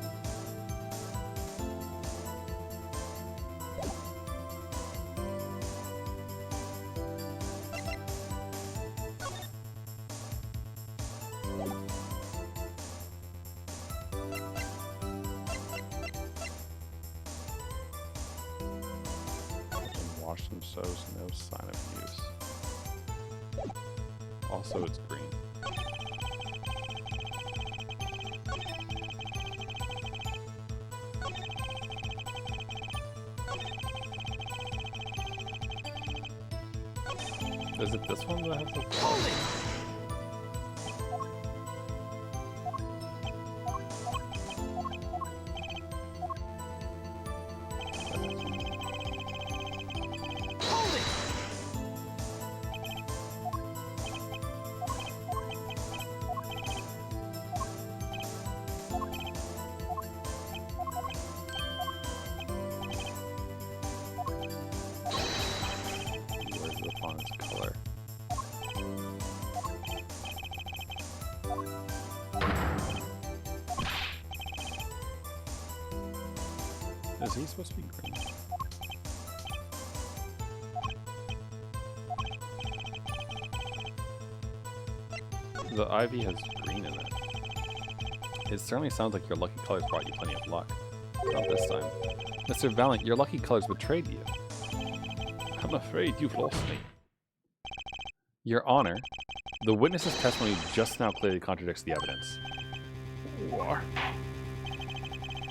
Wash themselves, no sign of use. Also, it's green. Is it this one that has the Hold it! Hold it! Where's the font's color? Is he supposed to be green? The ivy has green in it. It certainly sounds like your lucky colors brought you plenty of luck. Not this time. Mr. Valiant, your lucky colors betrayed you. I'm afraid you've lost me. Your Honor, the witness's testimony just now clearly contradicts the evidence. you are.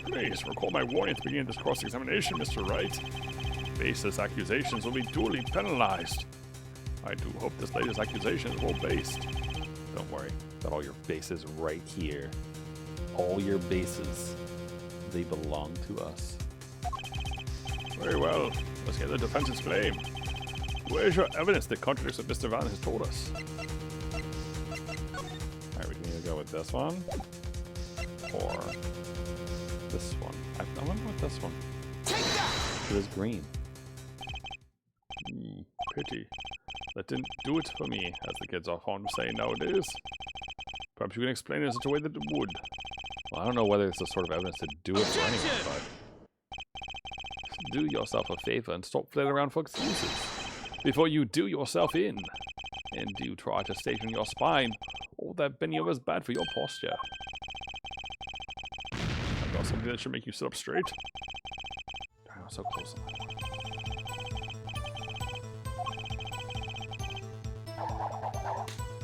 Please recall my warning at the beginning of this cross-examination, Mr. Wright. Baseless accusations will be duly penalized. I do hope this latest accusation is well-based. Don't worry, got all your bases right here. All your bases. They belong to us. Very well. Let's get the defense's claim. Where's your evidence that contradicts what Mr. Van has told us? Alright, we can either go with this one or this one. I wonder what this one. Take that! It is green. Pity. That didn't do it for me, as the kids are fond of saying nowadays. Perhaps you can explain it in such a way that it would. Well, I don't know whether it's the sort of evidence to do it for anyone, Objection! but do yourself a favor and stop flailing around for excuses before you do yourself in. And do try to station your spine, or that bending over is bad for your posture. I've got something that should make you sit up straight. Darn, I'm so close.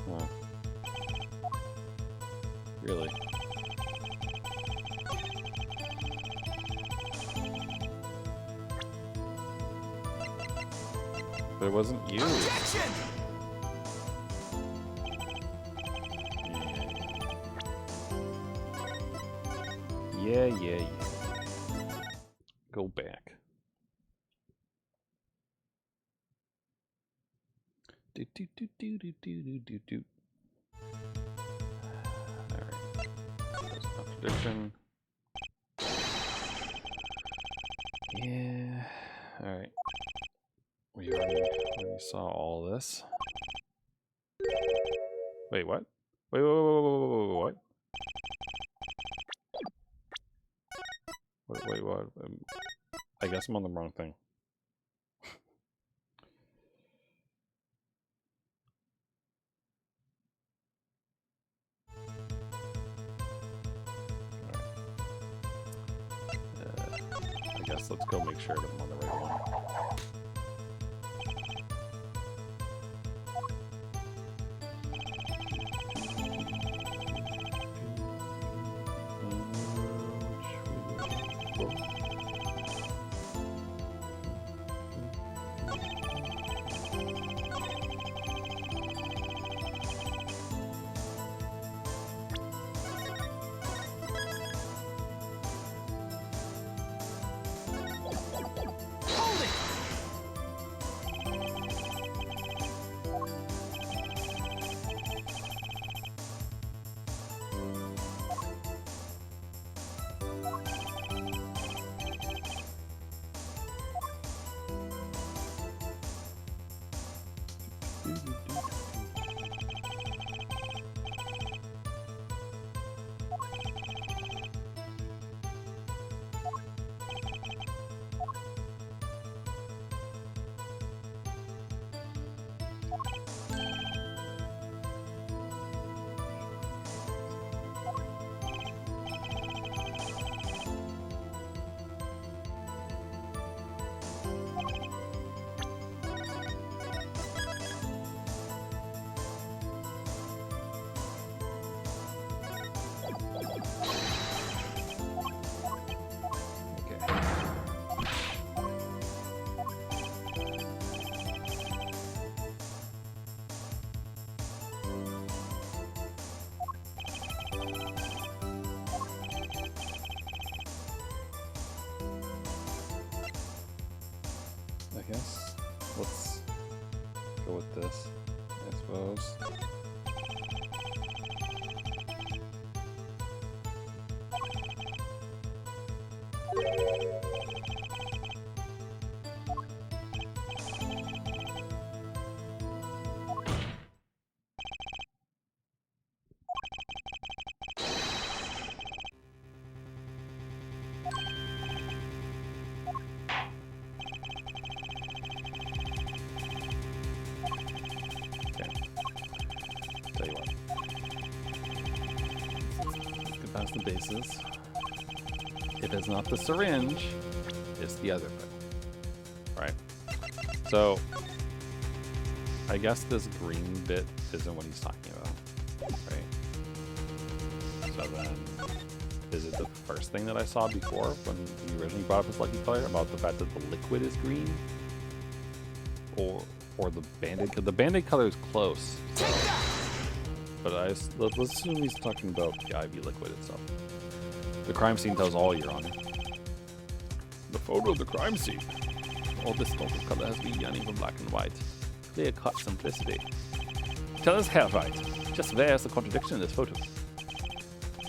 Huh. Really? But it wasn't you. Objection! Yeah. Go back. Do. Alright. There's contradiction. Yeah. Alright. We already saw all this. Wait, what? Wait, what? Wait, what? I guess I'm on the wrong thing. I guess let's go make sure that I'm on the right one. Hold it! I guess let's go with this, I suppose. Tell you what. Let's get past the bases. If it's not the syringe, it's the other thing. Right? So, I guess this green bit isn't what he's talking about. Right? So then, Is it the first thing that I saw before when you originally brought up his lucky color about the fact that the liquid is green? Or the Band-Aid? The Band-Aid color is close. So. But let's assume he's talking about the IV liquid itself. The crime scene tells all, Your Honor. The photo of the crime scene. All this talk of color has been yearning for black and white. Clear-cut simplicity. Tell us how right. Just there's the contradiction in this photo.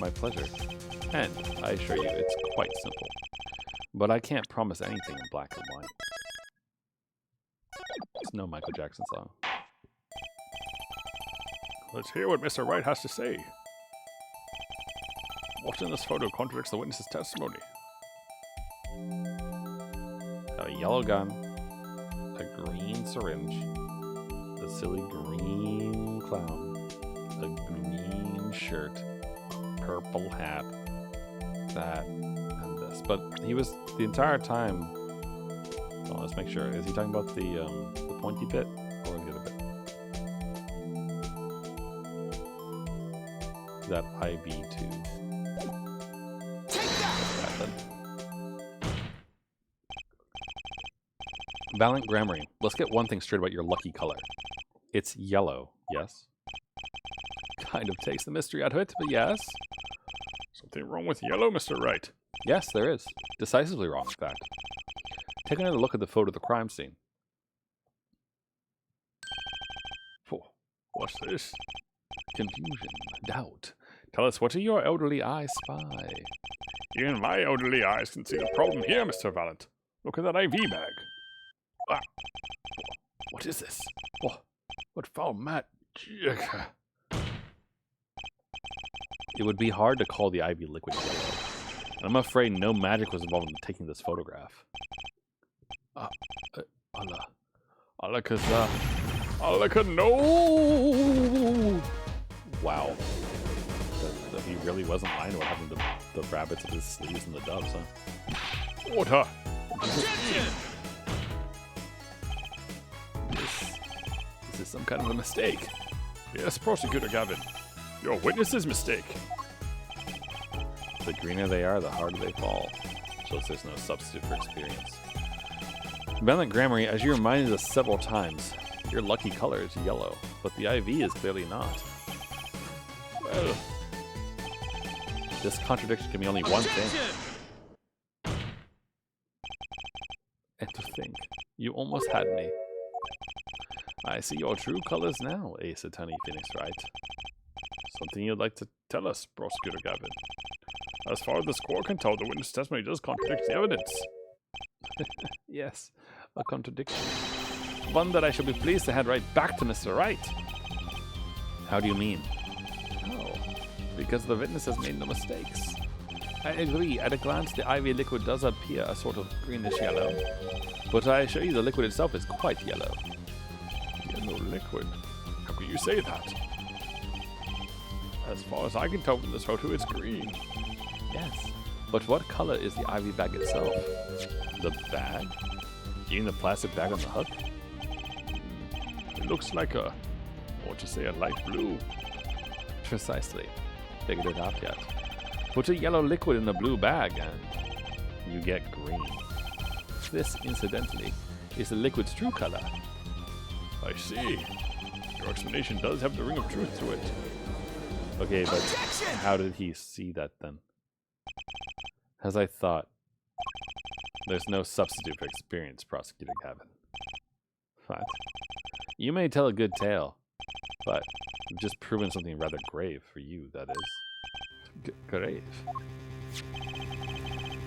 My pleasure. And I assure you, it's quite simple. But I can't promise anything in black and white. It's no Michael Jackson song. Let's hear what Mr. Wright has to say. What in this photo contradicts the witness's testimony? A yellow gun, a green syringe, a silly green clown, a green shirt, purple hat, that, and this. But he was the entire time. Well, let's make sure. Is he talking about the pointy bit or the other bit? That IB2. That then. Valiant Grammary, let's get one thing straight about your lucky color. It's yellow, yes? Kind of takes the mystery out of it, but yes. Something wrong with yellow, Mr. Wright? Yes, there is. Decisively wrong, in fact. Take another look at the photo of the crime scene. What's this? Confusion, doubt. Tell us, what do your elderly eyes spy? Even my elderly eyes can see the problem here, Mr. Valiant. Look at that IV bag. Ah. What is this? What foul magic? It would be hard to call the IV liquid yellow. I'm afraid no magic was involved in taking this photograph. Alaka, no! Wow. That he really wasn't lying about having the rabbits of his sleeves and the doves, huh? Water! Objection! This is some kind of a mistake. Yes, Prosecutor Gavin. Your witness's mistake. The greener they are, the harder they fall. Shows there's no substitute for experience. Valiant Grammary, as you reminded us several times, your lucky color is yellow, but the IV is clearly not. Well, this contradiction can be only one thing. And to think, you almost had me. I see your true colors now, Ace Attorney Phoenix Wright. Something you'd like to tell us, Prosecutor Gavin? As far as the score can tell, the witness testimony does contradict the evidence. Yes, a contradiction. One that I shall be pleased to hand right back to Mr. Wright. How do you mean? Oh, because the witness has made no mistakes. I agree, at a glance the IV liquid does appear a sort of greenish yellow, but I assure you the liquid itself is quite yellow. Yellow liquid? How can you say that? As far as I can tell from this photo, it's green. Yes, but what color is the IV bag itself? The bag? You mean the plastic bag on the hook? It looks like a, what to say, a light blue. Precisely. Figured it out yet. Put a yellow liquid in a blue bag and you get green. This, incidentally, is the liquid's true color. I see. Your explanation does have the ring of truth to it. Okay, but Objection! how did he see that then? As I thought, there's no substitute for experience, Prosecutor Gavin. What? You may tell a good tale, but you've just proven something rather grave for you, that is. Grave.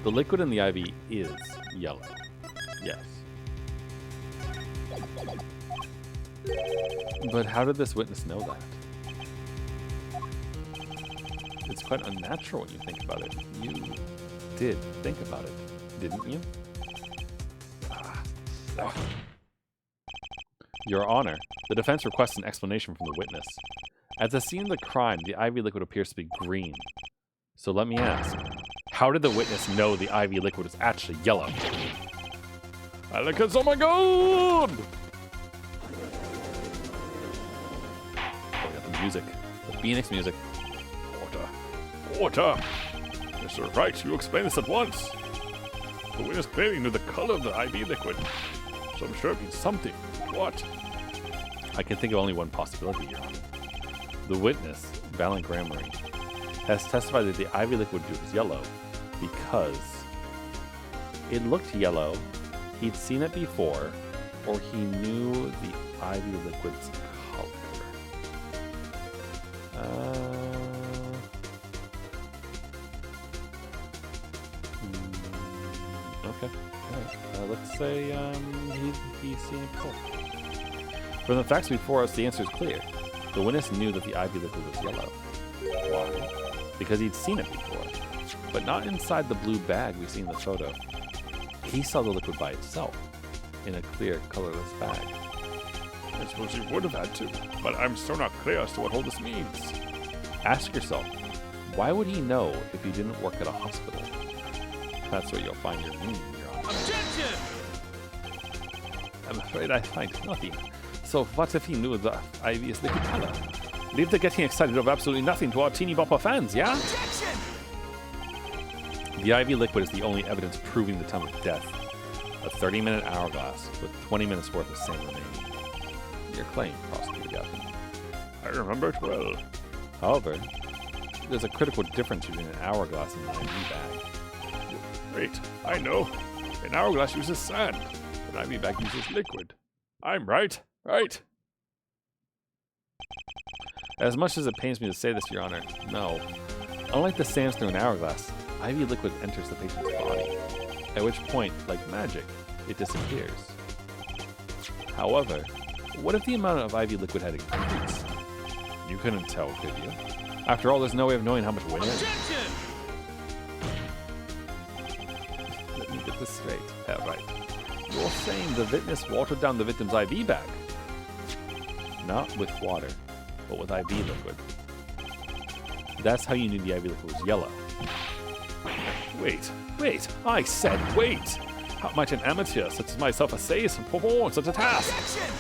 The liquid in the IV is yellow. Yes. But how did this witness know that? It's quite unnatural when you think about it. You did think about it, didn't you? Your Honor, the defense requests an explanation from the witness. At the scene of the crime, the IV liquid appears to be green. So let me ask, how did the witness know the IV liquid is actually yellow? Alakaz, oh my god! Oh, we got the music. The Phoenix music. Water. Mr. Wright, you explain this at once. The witness clearly knew the color of the IV liquid, so I'm sure it means something. What? I can think of only one possibility, Your Honor. The witness, Valen Grammary, has testified that the IV liquid was yellow because it looked yellow, he'd seen it before, or he knew the IV liquid's color. Okay. Alright. Let's say he's seen it before. From the facts before us, the answer is clear. The witness knew that the IV liquid was yellow. Why? Because he'd seen it before. But not inside the blue bag we see in the photo. He saw the liquid by itself, in a clear, colorless bag. I suppose you would have had to, but I'm still not clear as to what all this means. Ask yourself, why would he know if he didn't work at a hospital? That's where you'll find your meaning, Your Honor. Objection! I'm afraid I find nothing. So what if he knew the IV is liquid color? Leave the getting excited over absolutely nothing to our teeny bopper fans, yeah? Objection! The IV liquid is the only evidence proving the time of death. A 30-minute hourglass with 20 minutes worth of sand remaining. Your claim, Prosecutor Gavin. I remember it well. However, there's a critical difference between an hourglass and an IV bag. Wait, I know. An hourglass uses sand. An IV bag uses liquid. I'm right. Right. As much as it pains me to say this, Your Honor, no. Unlike the sands through an hourglass, IV liquid enters the patient's body, at which point, like magic, it disappears. However, what if the amount of IV liquid had increased? You couldn't tell, could you? After all, there's no way of knowing how much went in. Objection! Let me get this straight. Right. You're saying the witness watered down the victim's IV bag? Not with water, but with IV liquid. That's how you knew the IV liquid was yellow. Wait, I said wait! How might an amateur such as myself essay to perform such a task? Objection!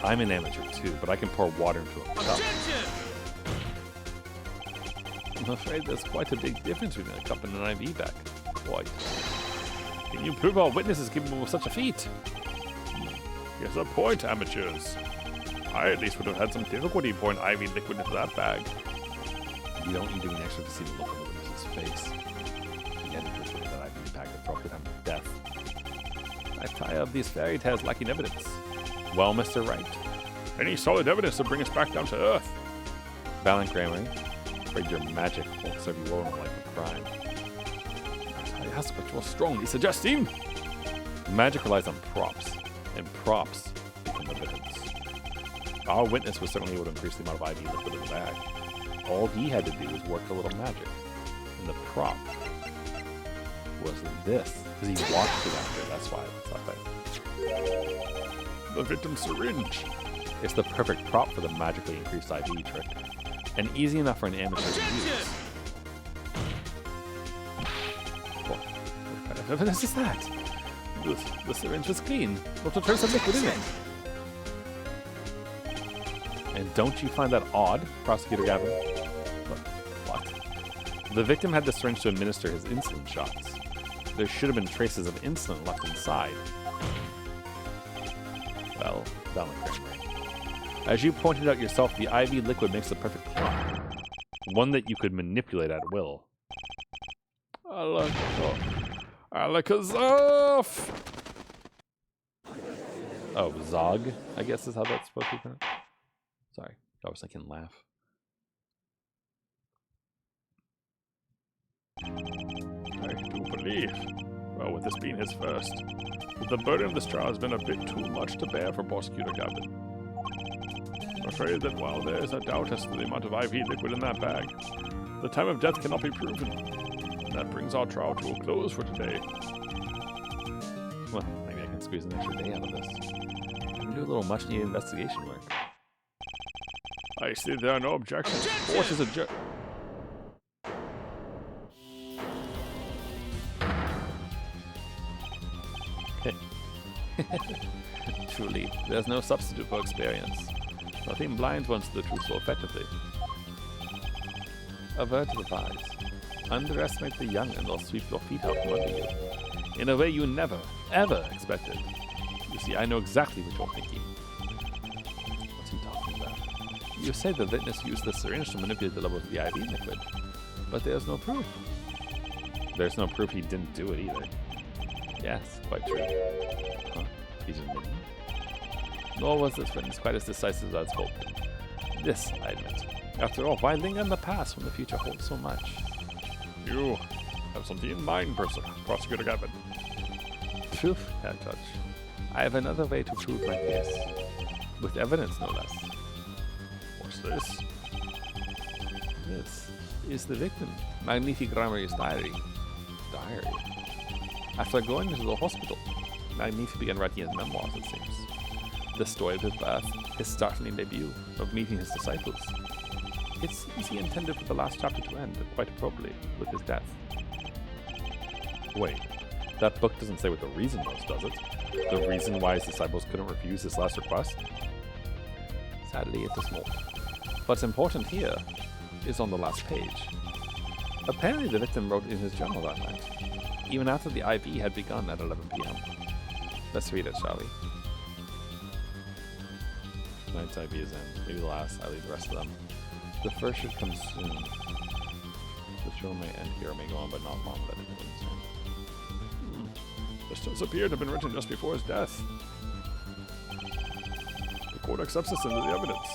I'm an amateur too, but I can pour water into a cup. Objection! I'm afraid there's quite a big difference between a cup and an IV bag. Quite. Can you prove our witness is capable of such a feat? Here's a point, amateurs. I at least would have had some difficulty pouring IV liquid into that bag. You don't need to be an expert to see the look on the witness's face. He had to liquid in that IV bag that brought the time of death. I'm tired of these fairy tales lacking evidence. Well, Mr. Wright, Any solid evidence to bring us back down to earth. Valen Grammary, afraid your magic won't serve you well in a life of crime. I ask what you're strongly suggesting. Magic relies on props, and props become evidence. Our witness was certainly able to increase the amount of IV liquid in the bag. All he had to do was work a little magic. And the prop was this. Because he watched it after, that's why it's not that. The victim's syringe. It's the perfect prop for the magically increased IV trick. And easy enough for an amateur to use. What kind of evidence is that? The syringe was clean. Not a trace of liquid in it. And don't you find that odd, Prosecutor Gavin? What? The victim had the syringe to administer his insulin shots. There should have been traces of insulin left inside. Well, Valen Grammary. As you pointed out yourself, the IV liquid makes the perfect clock. One that you could manipulate at will. Alakazam! Oh, Zog, I guess is how that's supposed to be pronounced. Sorry, I was thinking laugh. I do believe, well, with this being his first, that the burden of this trial has been a bit too much to bear for Prosecutor Gavin. I'm afraid that while there is a doubt as to the amount of IV liquid in that bag, the time of death cannot be proven. And that brings our trial to a close for today. Well, maybe I can squeeze an extra day out of this. I can do a little much-needed investigation work. I see there are no objections. Force is a jerk. Truly, there's no substitute for experience. Nothing blinds one to the truth so effectively. A word to the wise. Underestimate the young and they'll sweep your feet out from under you. In a way you never, ever expected. You see, I know exactly what you're thinking. What's he talking about? You say the witness used the syringe to manipulate the level of the IV liquid, but there's no proof. There's no proof he didn't do it either. Yes, quite true. Huh? He's admitting? Nor was this witness quite as decisive as I'd hoped. This, I admit. After all, why linger in the past when the future holds so much? You have something in mind, Prosecutor Gavin. Proof, Herr Judge. I have another way to prove my case. With evidence, no less. What's this? This is the victim, Magnifique Gramarye's diary. Diary? After going into the hospital, Magnifique began writing his memoirs, it seems. The story of his birth, his startling debut, of meeting his disciples. It seems he intended for the last chapter to end, quite appropriately, with his death. Wait, that book doesn't say what the reason was, does it? The reason why his disciples couldn't refuse his last request? Sadly, it does not. What's important here is on the last page. Apparently the victim wrote in his journal that night, even after the IV had begun at 11 p.m. Let's read it, shall we? Tonight's IV is in. Maybe the last. I leave the rest of them. The first should come soon. The show may end here, may go on, but not long. But This does appear to have been written just before his death. The court accepts this into the evidence.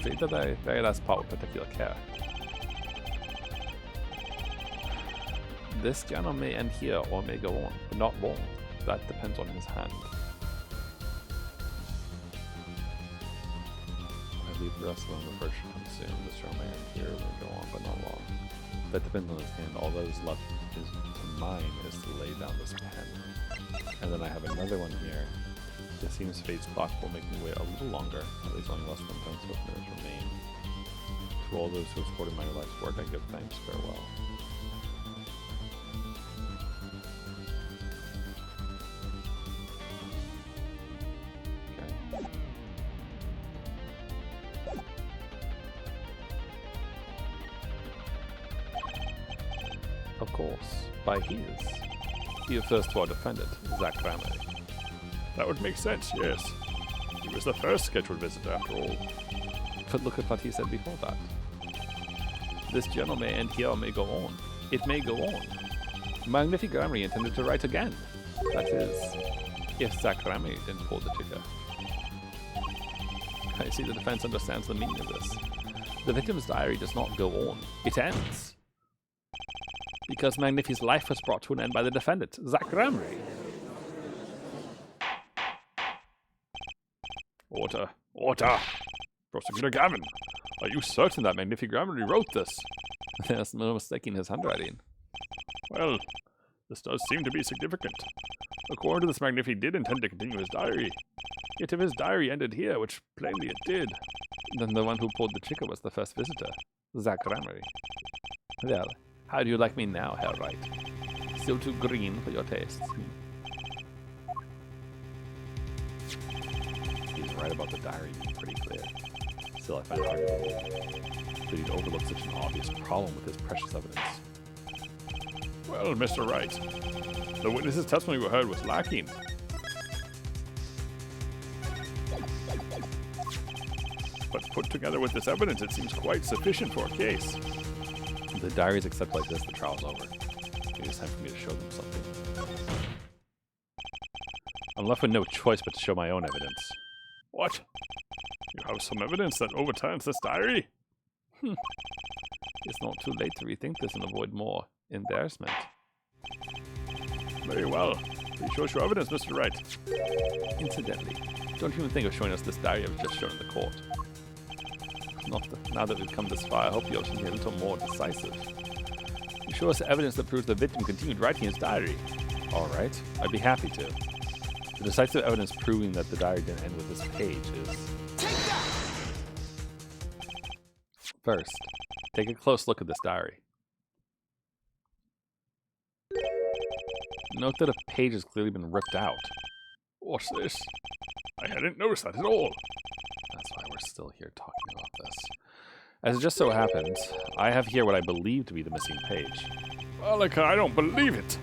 treat the very last part with particular care. This journal may end here or may go on, but not long. That depends on his hand. I leave the rest of them. The first should come soon. This journal may end here or may go on, but not long. That depends on his hand. All that is left is to mine is to lay down this pen. And then I have another one here. This seems fate's clock will make me wait a little longer. At least only less than 10 swift minutes remain. To all those who have supported my life's work, I give thanks. Farewell. Okay. Of course, by his. He refers to our defendant, Zach Gramarye. That would make sense, yes. He was the first scheduled visitor after all. But look at what he said before that. This journal may end here or may go on. It may go on. Magnifique Gramarye intended to write again. That is, if Zach Gramarye didn't pull the trigger. I see the defense understands the meaning of this. The victim's diary does not go on. It ends. Because Magnifique's life was brought to an end by the defendant, Zach Gramarye. Order! Order! Prosecutor Gavin, are you certain that Magnifique Gramarye wrote this? There's no mistaking his handwriting. Well, this does seem to be significant. According to this, Magnifique did intend to continue his diary. Yet if his diary ended here, which plainly it did, Then the one who pulled the trigger was the first visitor, Zach Gramarye. Well, how do you like me now, Herr Wright? Still too green for your tastes? He's right about the diary being pretty clear. Still, I find it hard to believe that he'd overlook such an obvious problem with his precious evidence. well, Mr. Wright, the witness's testimony we heard was lacking. But put together with this evidence, it seems quite sufficient for a case. If the diaries accept like this, the trial's over. Maybe it's time for me to show them something. I'm left with no choice but to show my own evidence. What? You have some evidence that overturns this diary? It's not too late to rethink this and avoid more embarrassment. Very well. Please show us your evidence, Mr. Wright. Incidentally, don't even think of showing us this diary I've just shown in the court. Now that we've come this far, I hope you'll be a little more decisive. You show us evidence that proves the victim continued writing his diary. Alright, I'd be happy to. The decisive evidence proving that the diary didn't end with this page is... First, take a close look at this diary. Note that a page has clearly been ripped out. What's this? I hadn't noticed that at all. That's why we're still here talking about this. As it just so happens, I have here what I believe to be the missing page. Alika, I don't believe it.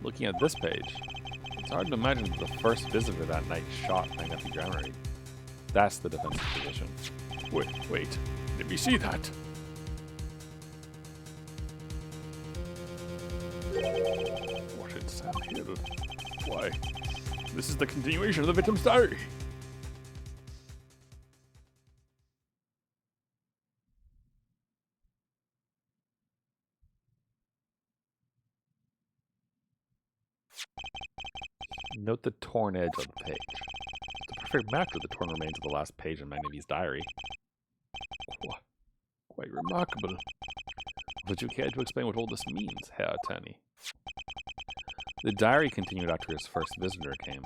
Looking at this page, it's hard to imagine that the first visitor that night shot my nephew Grammary. That's the defensive position. Wait. Let me see that. What in Sam Hill? Why? This is the continuation of the victim's diary. Note the torn edge of the page. It's a perfect match with the torn remains of the last page in Magnavy's diary. Quite remarkable. Would you care to explain what all this means, Herr Attorney? The diary continued after his first visitor came,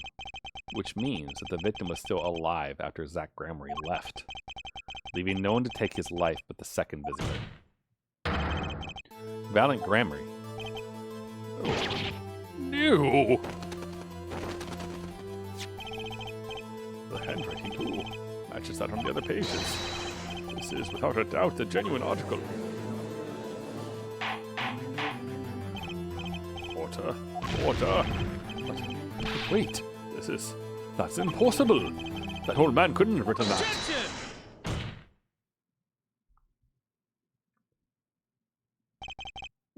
which means that the victim was still alive after Zach Grammary left, leaving no one to take his life but the second visitor. Valiant Grammary. No! The handwriting, too, matches that on the other pages. This is, without a doubt, the genuine article. Water. But wait, that's impossible. That old man couldn't have written that. Objection!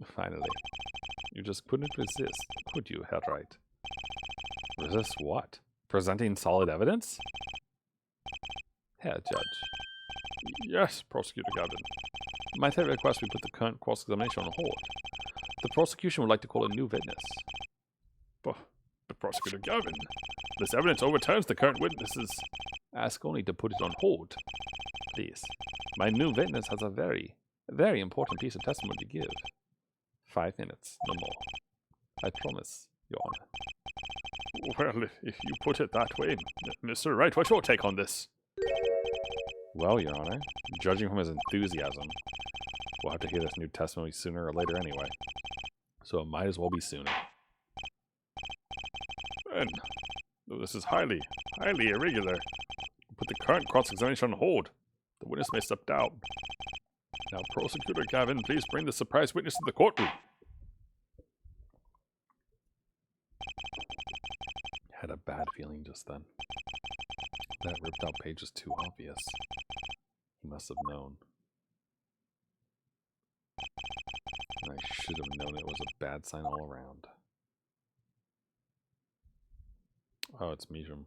Finally. You just couldn't resist, could you, Herr Wright? Resist what? Presenting solid evidence? Herr Judge. Yes, Prosecutor Gavin. Might I request we put the current cross-examination on hold? The prosecution would like to call a new witness. But Prosecutor Gavin, this evidence overturns the current witnesses. Ask only to put it on hold. Please. My new witness has a very, very important piece of testimony to give. 5 minutes, no more. I promise, Your Honor. Well, if you put it that way, Mr. Wright, what's your take on this? Well, Your Honor, judging from his enthusiasm, we'll have to hear this new testimony sooner or later anyway. So it might as well be sooner. Then, though this is highly irregular, put the current cross-examination on hold. The witness may step down. Now, Prosecutor Gavin, please bring the surprise witness to the courtroom. Had a bad feeling just then. That ripped out page is too obvious. He must have known. And I should have known it was a bad sign all around. Oh, it's Mijum.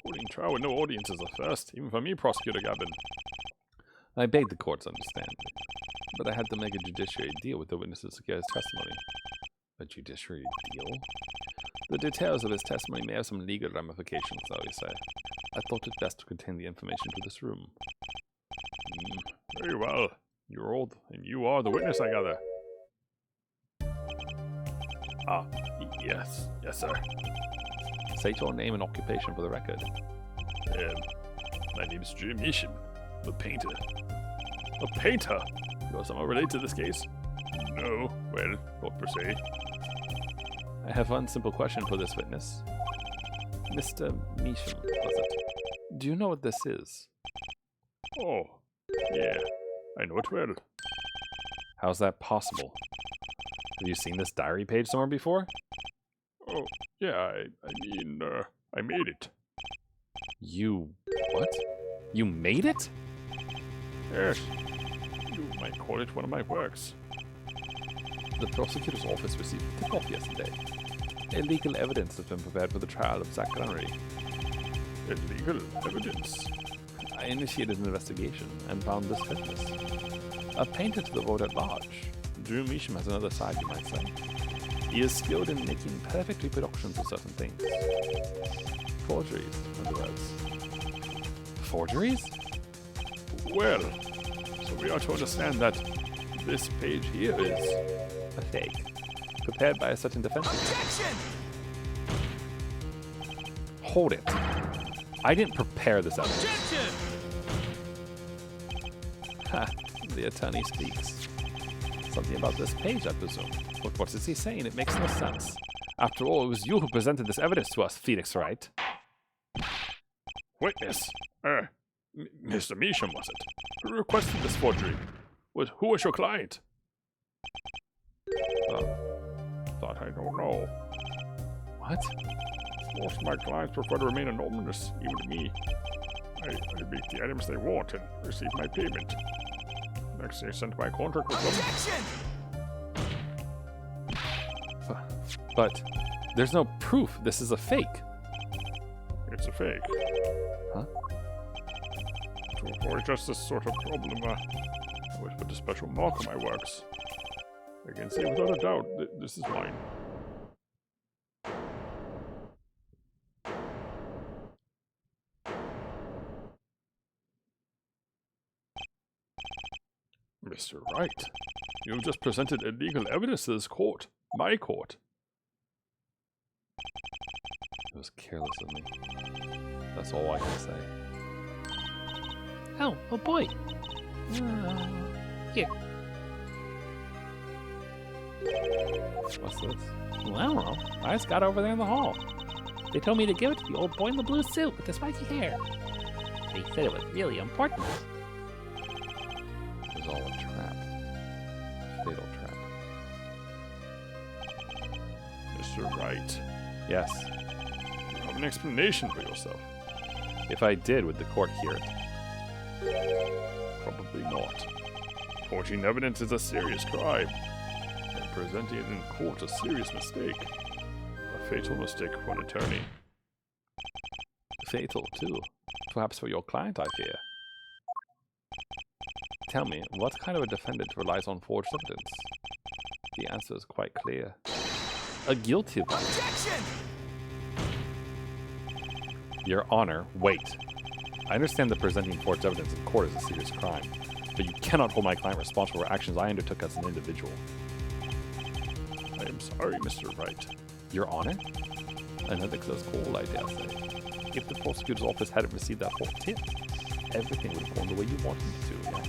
Holding trial with no audience is a first, even for me, Prosecutor Gavin. I beg the court's understanding, but I had to make a judiciary deal with the witness to secure his testimony. A judiciary deal? The details of his testimony may have some legal ramifications, shall we say. I thought it best to contain the information to this room. Very well. You're old, and you are the witness, I gather. Ah, yes, sir. State your name and occupation for the record. My name is Jim Isham, a painter. A painter? You're somehow related to this case? No, well, not per se. I have one simple question for this witness. Mr. Measham, was it? Do you know what this is? Oh, yeah, I know it well. How's that possible? Have you seen this diary page somewhere before? Oh, yeah, I made it. You... what? You made it? Yes, you might call it one of my works. The prosecutor's office received a tip-off yesterday. Illegal evidence has been prepared for the trial of Zach Gunnery. Illegal evidence? I initiated an investigation and found this witness. A painter to the world at large. Drew Measham has another side, you might say. He is skilled in making perfect reproductions of certain things. Forgeries, in other words. Forgeries? Well, so we are to understand that this page here is... a fake. Prepared by a certain defense. Objection! Hold it. I didn't prepare this evidence. Objection! Ha, the attorney speaks. Something about this page, I presume. But what is he saying? It makes no sense. After all, it was you who presented this evidence to us, Felix, right? Witness, Mr. Measham, was it? Who requested this forgery? Who was your client? That I don't know. What? Most of my clients prefer to remain anonymous, even to me. I make the items they want and receive my payment. Next, they send my contract with them. Objection! But there's no proof this is a fake. It's a fake. Huh? To avoid just this sort of problem, I always put a special mark on my works. I can say without a doubt that this is mine. Mr. Wright, you have just presented illegal evidence to this court. My court. It was careless of me. That's all I can say. Oh boy. Here. What's this? Well, I don't know. I just got over there in the hall. They told me to give it to the old boy in the blue suit with the spiky hair. They said it was really important. It was all a trap. A fatal trap. Mr. Wright, Yes. you have an explanation for yourself. If I did, would the court hear it? Probably not. Forging evidence is a serious crime, and presenting it in court a serious mistake. A fatal mistake for an attorney. Fatal, too. Perhaps for your client, I fear. Tell me, what kind of a defendant relies on forged evidence? The answer is quite clear. A guilty one. Objection! Your Honor, wait. I understand that presenting forged evidence in court is a serious crime, but you cannot hold my client responsible for actions I undertook as an individual. I am sorry, Mr. Wright. Your Honor? An ethics call, I dare say. If the prosecutor's office hadn't received that whole tip, everything would have gone the way you wanted it to, yeah?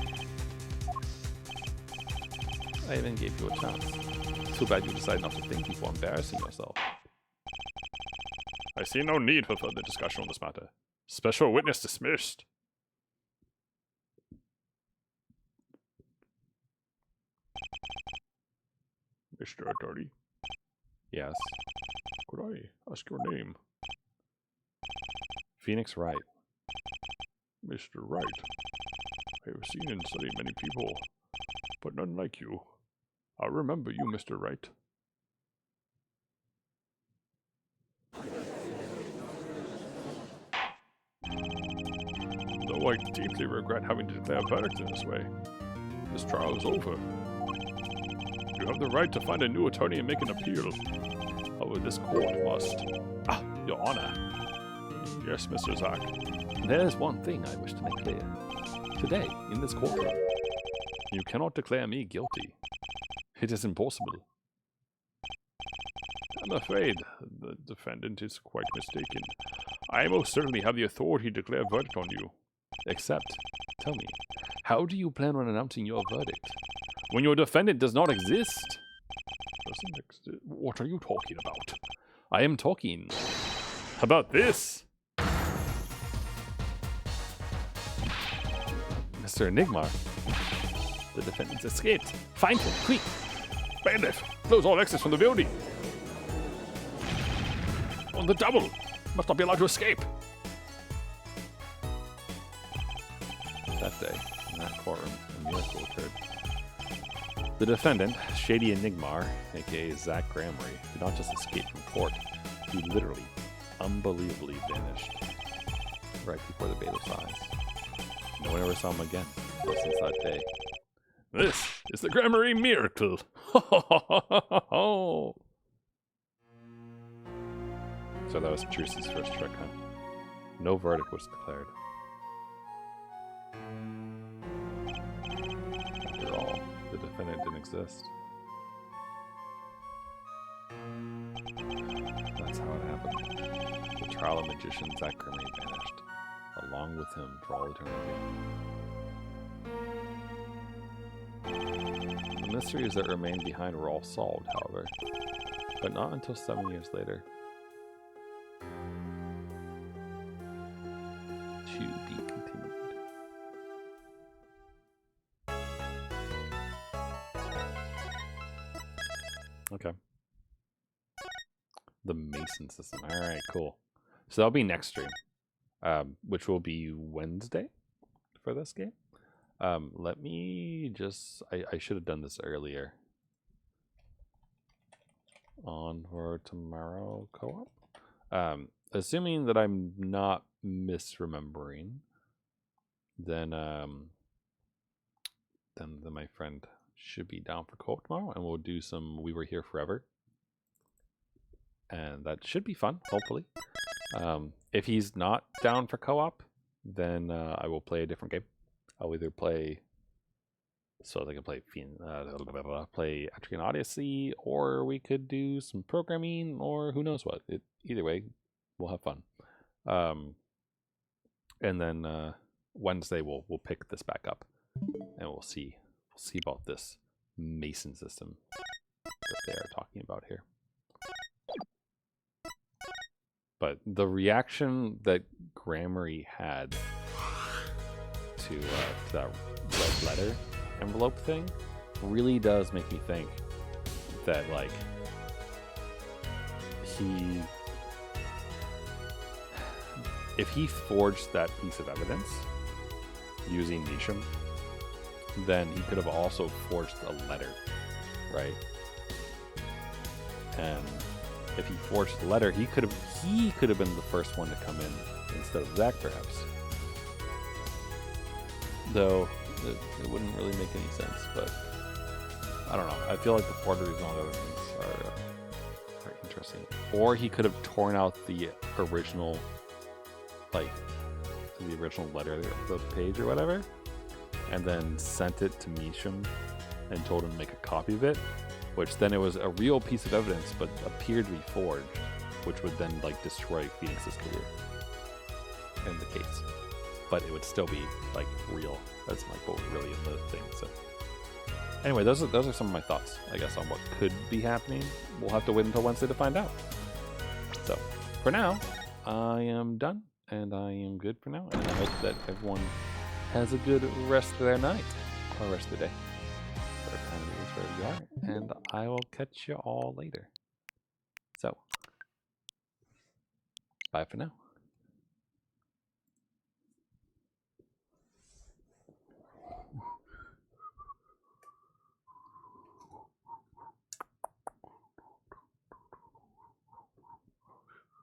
I even gave you a chance. Too bad you decided not to think before embarrassing yourself. I see no need for further discussion on this matter. Special witness dismissed. Mr. Attorney, Yes. could I ask your name? Phoenix Wright. Mr. Wright, I have seen and studied many people, but none like you. I remember you, Mr. Wright. Though I deeply regret having to declare a verdict in this way, this trial is over. You have the right to find a new attorney and make an appeal. However, this court must. Your Honor. Yes, Mr. Zack. There is one thing I wish to make clear. Today, in this courtroom, you cannot declare me guilty. It is impossible. I'm afraid the defendant is quite mistaken. I most certainly have the authority to declare a verdict on you. Except, tell me, how do you plan on announcing your verdict when your defendant does not exist? What are you talking about? I am talking About this? Mr. Enigma. The defendant's escaped. Find him, quick! Bailiff, close all exits from the building. On the double. Must not be allowed to escape. That day, in that courtroom, a miracle occurred. The defendant, Shady Enigmar, aka Zach Gramery, did not just escape from court, he literally, unbelievably vanished right before the bailiff's eyes. No one ever saw him again, though since that day. This is the Grammary miracle. So that was Trucy's first trick, huh? No verdict was declared. After all, the defendant didn't exist. That's how it happened. The trial of magician Zach Grimley vanished, along with him for all eternity. The mysteries that remained behind were all solved, however, but not until 7 years later. To be continued. Okay. The Mason system. All right, cool. So that'll be next stream, which will be Wednesday for this game. Let me just... I should have done this earlier. On for tomorrow co-op. Assuming that I'm not misremembering, then my friend should be down for co-op tomorrow, and we'll do some We Were Here Forever, and that should be fun. Hopefully, if he's not down for co-op, then I will play a different game. I'll either play. So they can play play Etrian Odyssey, or we could do some programming, or who knows what. Either way, we'll have fun. And then Wednesday we'll pick this back up, and we'll see about this Mason system that they are talking about here. But the reaction that Grammary had to that red letter envelope thing really does make me think that, like, if he forged that piece of evidence using Nisham, then he could have also forged a letter, right? And if he forged the letter, he could have been the first one to come in instead of Zach, perhaps. Though it wouldn't really make any sense, but I don't know. I feel like the forgeries and all the other things are interesting. Or he could have torn out the original, like the original letter of the page or whatever, and then sent it to Misham and told him to make a copy of it, which then it was a real piece of evidence but appeared to be forged, which would then like destroy Phoenix's career in the case. But it would still be like real. That's like what was really in the thing. So anyway, those are some of my thoughts, I guess, on what could be happening. We'll have to wait until Wednesday to find out. So for now, I am done and I am good for now. And I hope that everyone has a good rest of their night or rest of the day, whatever time it is, wherever you are. And I will catch you all later. So bye for now.